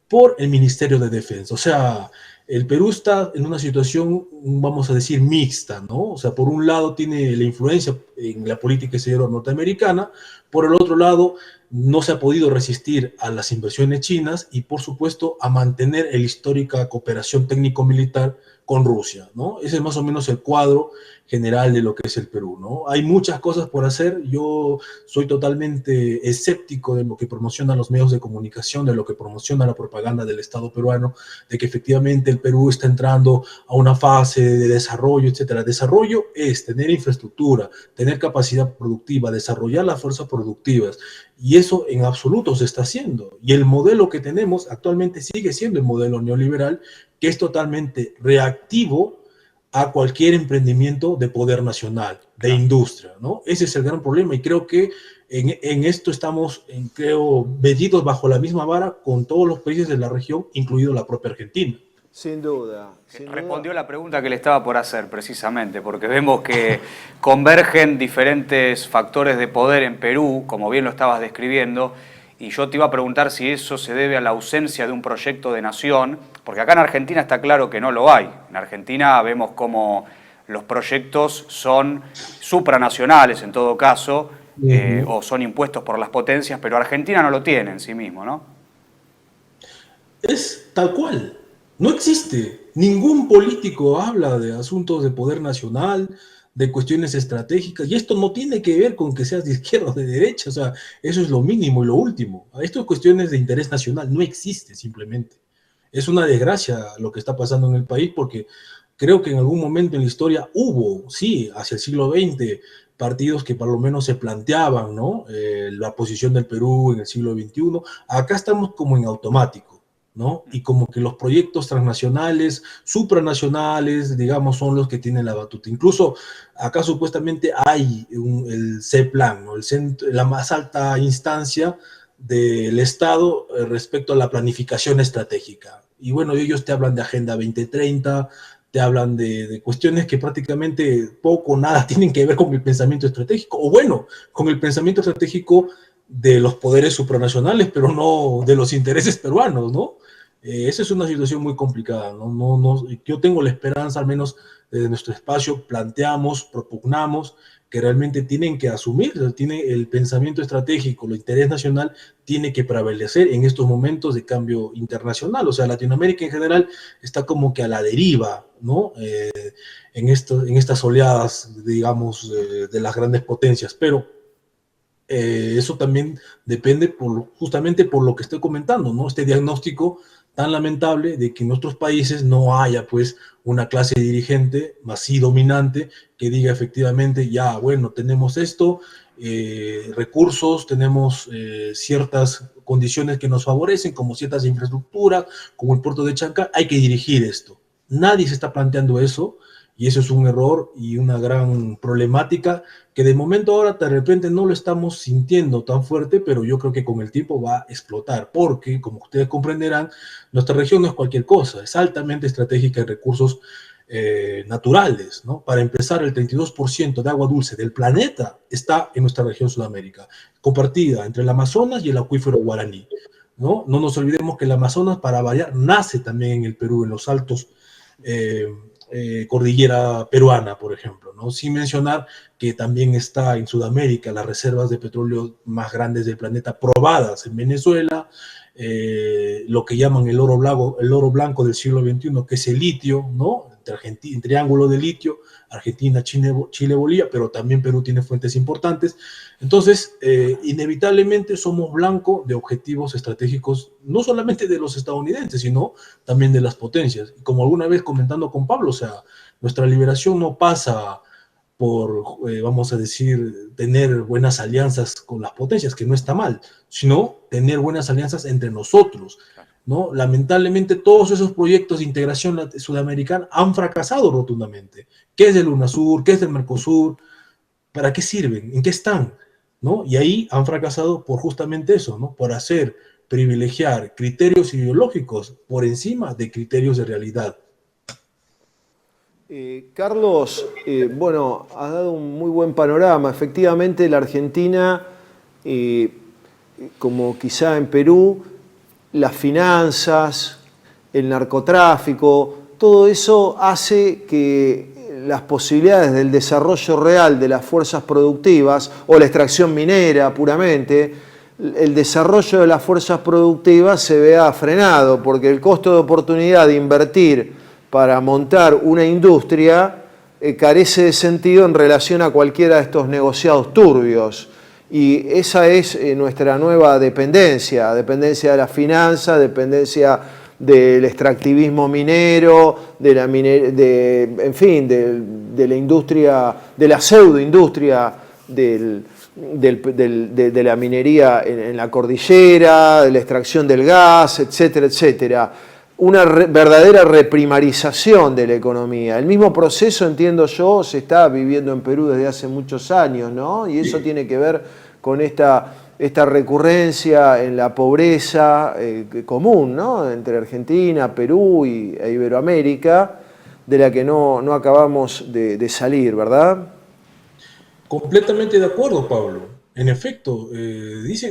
por el Ministerio de Defensa. O sea, el Perú está en una situación, vamos a decir, mixta, ¿no? O sea, por un lado tiene la influencia en la política exterior norteamericana, por el otro lado no se ha podido resistir a las inversiones chinas y, por supuesto, a mantener la histórica cooperación técnico-militar con Rusia, ¿no? Ese es más o menos el cuadro general de lo que es el Perú, ¿no? Hay muchas cosas por hacer. Yo soy totalmente escéptico de lo que promocionan los medios de comunicación, de lo que promociona la propaganda del Estado peruano, de que efectivamente el Perú está entrando a una fase de desarrollo, etcétera. Desarrollo es tener infraestructura, tener capacidad productiva, desarrollar las fuerzas productivas, y eso en absoluto se está haciendo. Y el modelo que tenemos actualmente sigue siendo el modelo neoliberal, que es totalmente reactivo a cualquier emprendimiento de poder nacional, de industria, ¿no? Ese es el gran problema y creo que en esto estamos, creo, medidos bajo la misma vara con todos los países de la región, incluido la propia Argentina. Sin duda. Respondió la pregunta que le estaba por hacer, precisamente, porque vemos que convergen diferentes factores de poder en Perú, como bien lo estabas describiendo, y yo te iba a preguntar si eso se debe a la ausencia de un proyecto de nación, porque acá en Argentina está claro que no lo hay. En Argentina vemos como los proyectos son supranacionales en todo caso, o son impuestos por las potencias, pero Argentina no lo tiene en sí mismo, ¿no? Es tal cual. No existe. Ningún político habla de asuntos de poder nacional, de cuestiones estratégicas, y esto no tiene que ver con que seas de izquierda o de derecha, o sea, eso es lo mínimo y lo último. Esto es cuestiones de interés nacional, no existe simplemente. Es una desgracia lo que está pasando en el país porque creo que en algún momento en la historia hubo, sí, hacia el siglo XX, partidos que por lo menos se planteaban, ¿no? La posición del Perú en el siglo XXI. Acá estamos como en automático, ¿no? Y como que los proyectos transnacionales, supranacionales, digamos, son los que tienen la batuta. Incluso acá supuestamente hay el CEPLAN, ¿no? La más alta instancia del Estado respecto a la planificación estratégica. Y bueno, ellos te hablan de Agenda 2030, te hablan de cuestiones que prácticamente poco o nada tienen que ver con el pensamiento estratégico, o bueno, con el pensamiento estratégico de los poderes supranacionales, pero no de los intereses peruanos, ¿no? Esa es una situación muy complicada, ¿no? Yo tengo la esperanza, al menos desde nuestro espacio, planteamos, propugnamos que realmente tienen que asumir, tiene el pensamiento estratégico, el interés nacional tiene que prevalecer en estos momentos de cambio internacional. O sea, Latinoamérica en general está como que a la deriva, ¿no? En estas oleadas, digamos, de las grandes potencias, pero Eso también depende justamente por lo que estoy comentando, ¿no? Este diagnóstico tan lamentable de que en nuestros países no haya pues una clase dirigente así dominante que diga efectivamente, ya, bueno, tenemos esto, recursos, tenemos ciertas condiciones que nos favorecen, como ciertas infraestructuras, como el puerto de Chanca, hay que dirigir esto. Nadie se está planteando eso, y eso es un error y una gran problemática que de momento ahora de repente no lo estamos sintiendo tan fuerte, pero yo creo que con el tiempo va a explotar, porque como ustedes comprenderán, nuestra región no es cualquier cosa, es altamente estratégica en recursos naturales, ¿no? Para empezar, el 32% de agua dulce del planeta está en nuestra región Sudamérica, compartida entre el Amazonas y el acuífero Guaraní, ¿no? No nos olvidemos que el Amazonas, para variar, nace también en el Perú, en los altos cordillera peruana, por ejemplo, ¿no? Sin mencionar que también está en Sudamérica las reservas de petróleo más grandes del planeta probadas en Venezuela, lo que llaman el oro blanco del siglo XXI, que es el litio, ¿no? El triángulo de litio, Argentina, Chile, Bolivia, pero también Perú tiene fuentes importantes. Entonces, inevitablemente somos blanco de objetivos estratégicos, no solamente de los estadounidenses, sino también de las potencias. Y como alguna vez comentando con Pablo, o sea, nuestra liberación no pasa por, vamos a decir, tener buenas alianzas con las potencias, que no está mal, sino tener buenas alianzas entre nosotros, ¿no? Lamentablemente todos esos proyectos de integración sudamericana han fracasado rotundamente. ¿Qué es el UNASUR? ¿Qué es el Mercosur? ¿Para qué sirven? ¿En qué están? ¿No? Y ahí han fracasado por justamente eso, ¿no? Por privilegiar criterios ideológicos por encima de criterios de realidad. Carlos, bueno, has dado un muy buen panorama. Efectivamente, la Argentina, como quizá en Perú, las finanzas, el narcotráfico, todo eso hace que las posibilidades del desarrollo real de las fuerzas productivas o la extracción minera puramente, el desarrollo de las fuerzas productivas se vea frenado porque el costo de oportunidad de invertir para montar una industria carece de sentido en relación a cualquiera de estos negociados turbios. Y esa es nuestra nueva dependencia, dependencia de la finanza, dependencia del extractivismo minero, de la industria, de la pseudoindustria de la minería en la cordillera, de la extracción del gas, etcétera, etcétera. Una verdadera reprimarización de la economía. El mismo proceso, entiendo yo, se está viviendo en Perú desde hace muchos años, ¿no? Y eso tiene que ver con esta recurrencia en la pobreza común, ¿no? Entre Argentina, Perú e Iberoamérica, de la que no acabamos de salir, ¿verdad? Completamente de acuerdo, Pablo. En efecto,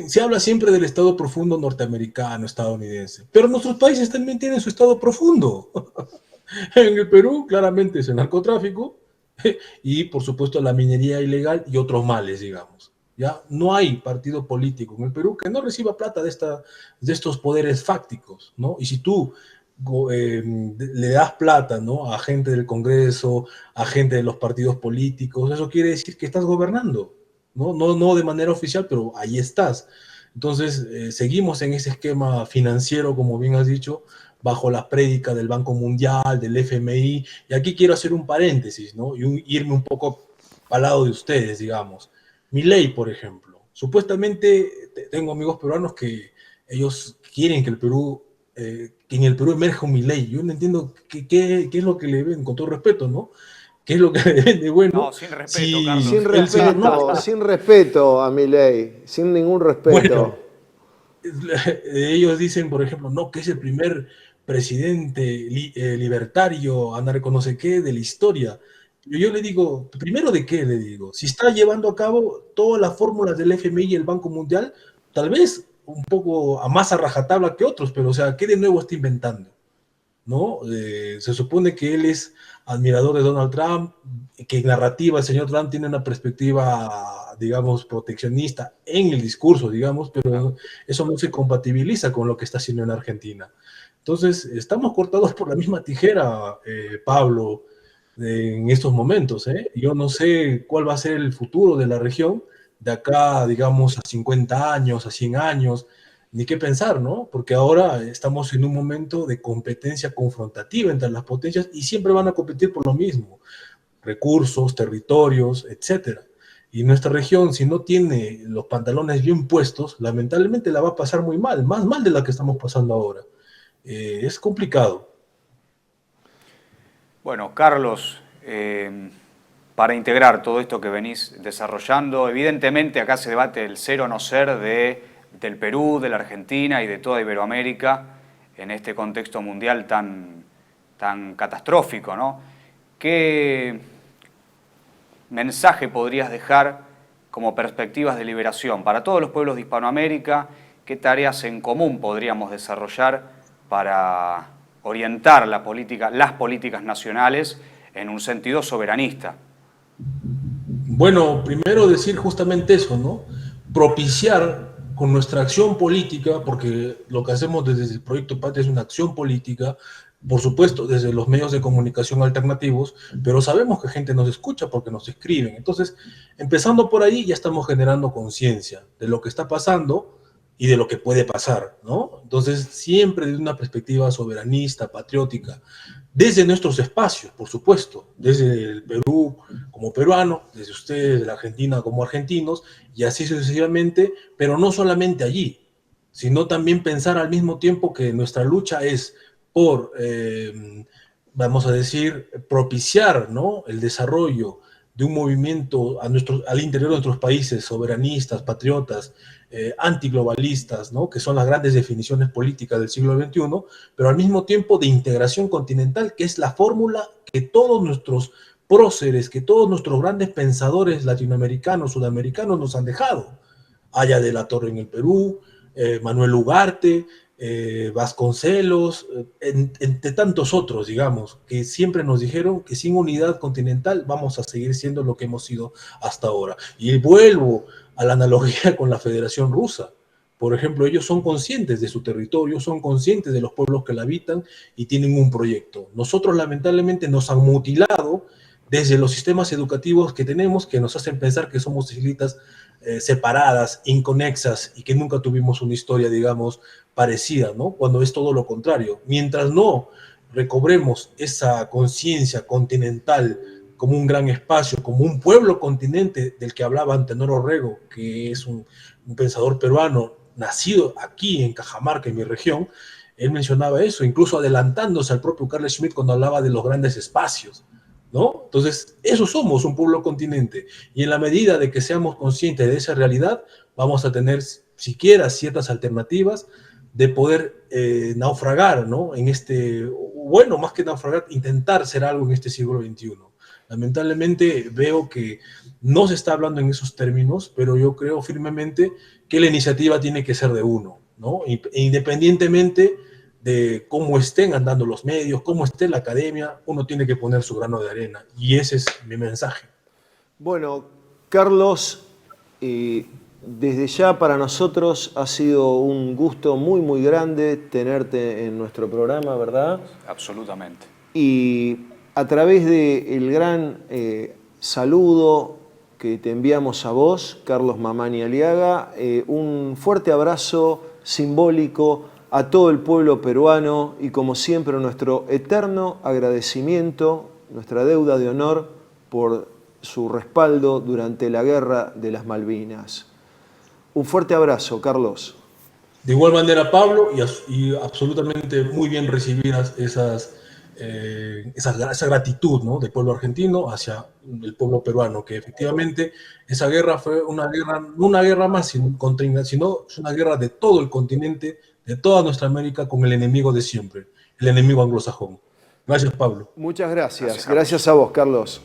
se habla siempre del Estado profundo norteamericano, estadounidense, pero nuestros países también tienen su Estado profundo. En el Perú, claramente, es el narcotráfico y, por supuesto, la minería ilegal y otros males, digamos. ¿Ya? No hay partido político en el Perú que no reciba plata de estos poderes fácticos, ¿no? Y si tú le das plata, ¿no?, a gente del Congreso, a gente de los partidos políticos, eso quiere decir que estás gobernando. No de manera oficial, pero ahí estás. Entonces, seguimos en ese esquema financiero, como bien has dicho, bajo la prédica del Banco Mundial, del FMI, y aquí quiero hacer un paréntesis, ¿no? Y irme un poco al lado de ustedes, digamos. Milei, por ejemplo. Supuestamente, tengo amigos peruanos que ellos quieren que en el Perú emerja un Milei. Yo no entiendo qué es lo que le ven, con todo respeto, ¿no? ¿Qué es lo que le ven de bueno? No, sin respeto, Carlos. Sin respeto a Milei, sin ningún respeto. Bueno, ellos dicen, por ejemplo, no, que es el primer presidente libertario, anarco no sé qué, de la historia. Yo le digo, ¿primero de qué? Le digo, si está llevando a cabo todas las fórmulas del FMI y el Banco Mundial, tal vez un poco a más a rajatabla que otros, pero o sea, ¿qué de nuevo está inventando? ¿No? Se supone que él es admirador de Donald Trump, que en narrativa el señor Trump tiene una perspectiva, digamos, proteccionista en el discurso, digamos, pero eso no se compatibiliza con lo que está haciendo en Argentina. Entonces, estamos cortados por la misma tijera, Pablo, en estos momentos, ¿eh? Yo no sé cuál va a ser el futuro de la región, de acá, digamos, a 50 años, a 100 años, ni qué pensar, ¿no? Porque ahora estamos en un momento de competencia confrontativa entre las potencias y siempre van a competir por lo mismo, recursos, territorios, etcétera. Y nuestra región, si no tiene los pantalones bien puestos, lamentablemente la va a pasar muy mal, más mal de la que estamos pasando ahora. Es complicado. Bueno, Carlos, para integrar todo esto que venís desarrollando, evidentemente acá se debate el ser o no ser del Perú, de la Argentina y de toda Iberoamérica en este contexto mundial tan catastrófico, ¿no? ¿Qué mensaje podrías dejar como perspectivas de liberación para todos los pueblos de Hispanoamérica? ¿Qué tareas en común podríamos desarrollar para orientar las políticas nacionales en un sentido soberanista? Bueno, primero decir justamente eso, ¿no? Propiciar con nuestra acción política, porque lo que hacemos desde el Proyecto Patria es una acción política, por supuesto, desde los medios de comunicación alternativos, pero sabemos que gente nos escucha porque nos escriben. Entonces, empezando por ahí, ya estamos generando conciencia de lo que está pasando y de lo que puede pasar, ¿no? Entonces, siempre desde una perspectiva soberanista, patriótica, desde nuestros espacios, por supuesto, desde el Perú como peruano, desde ustedes, de la Argentina como argentinos, y así sucesivamente, pero no solamente allí, sino también pensar al mismo tiempo que nuestra lucha es por, vamos a decir, propiciar, ¿no?, el desarrollo de un movimiento al interior de nuestros países, soberanistas, patriotas, antiglobalistas, ¿no?, que son las grandes definiciones políticas del siglo XXI, pero al mismo tiempo de integración continental, que es la fórmula que todos nuestros próceres, que todos nuestros grandes pensadores latinoamericanos, sudamericanos nos han dejado. Aya de la Torre en el Perú, Manuel Ugarte, Vasconcelos, entre tantos otros, digamos, que siempre nos dijeron que sin unidad continental vamos a seguir siendo lo que hemos sido hasta ahora. Y vuelvo a la analogía con la Federación Rusa. Por ejemplo, ellos son conscientes de su territorio, son conscientes de los pueblos que la habitan y tienen un proyecto. Nosotros, lamentablemente, nos han mutilado desde los sistemas educativos que tenemos, que nos hacen pensar que somos islitas separadas, inconexas, y que nunca tuvimos una historia, digamos, parecida, ¿no? Cuando es todo lo contrario. Mientras no recobremos esa conciencia continental como un gran espacio, como un pueblo continente del que hablaba Antenor Orrego, que es un pensador peruano nacido aquí en Cajamarca, en mi región, él mencionaba eso, incluso adelantándose al propio Carl Schmitt cuando hablaba de los grandes espacios, ¿no? Entonces, eso somos, un pueblo continente, y en la medida de que seamos conscientes de esa realidad, vamos a tener siquiera ciertas alternativas de poder naufragar, ¿no?, en este, bueno, más que naufragar, intentar ser algo en este siglo XXI. Lamentablemente veo que no se está hablando en esos términos, pero yo creo firmemente que la iniciativa tiene que ser de uno, ¿no? Independientemente de cómo estén andando los medios, cómo esté la academia, uno tiene que poner su grano de arena, y ese es mi mensaje. Bueno, Carlos, desde ya para nosotros ha sido un gusto muy, muy grande tenerte en nuestro programa, ¿verdad? Absolutamente. Y a través del gran saludo que te enviamos a vos, Carlos Mamani Aliaga, un fuerte abrazo simbólico a todo el pueblo peruano y, como siempre, nuestro eterno agradecimiento, nuestra deuda de honor por su respaldo durante la Guerra de las Malvinas. Un fuerte abrazo, Carlos. De igual manera, Pablo, y absolutamente muy bien recibidas esa gratitud, ¿no?, del pueblo argentino hacia el pueblo peruano, que efectivamente esa guerra fue una guerra, no una guerra más contra Inglaterra, sino es una guerra de todo el continente, de toda nuestra América, con el enemigo de siempre, el enemigo anglosajón. Gracias, Pablo. Muchas gracias. Gracias a vos, Carlos.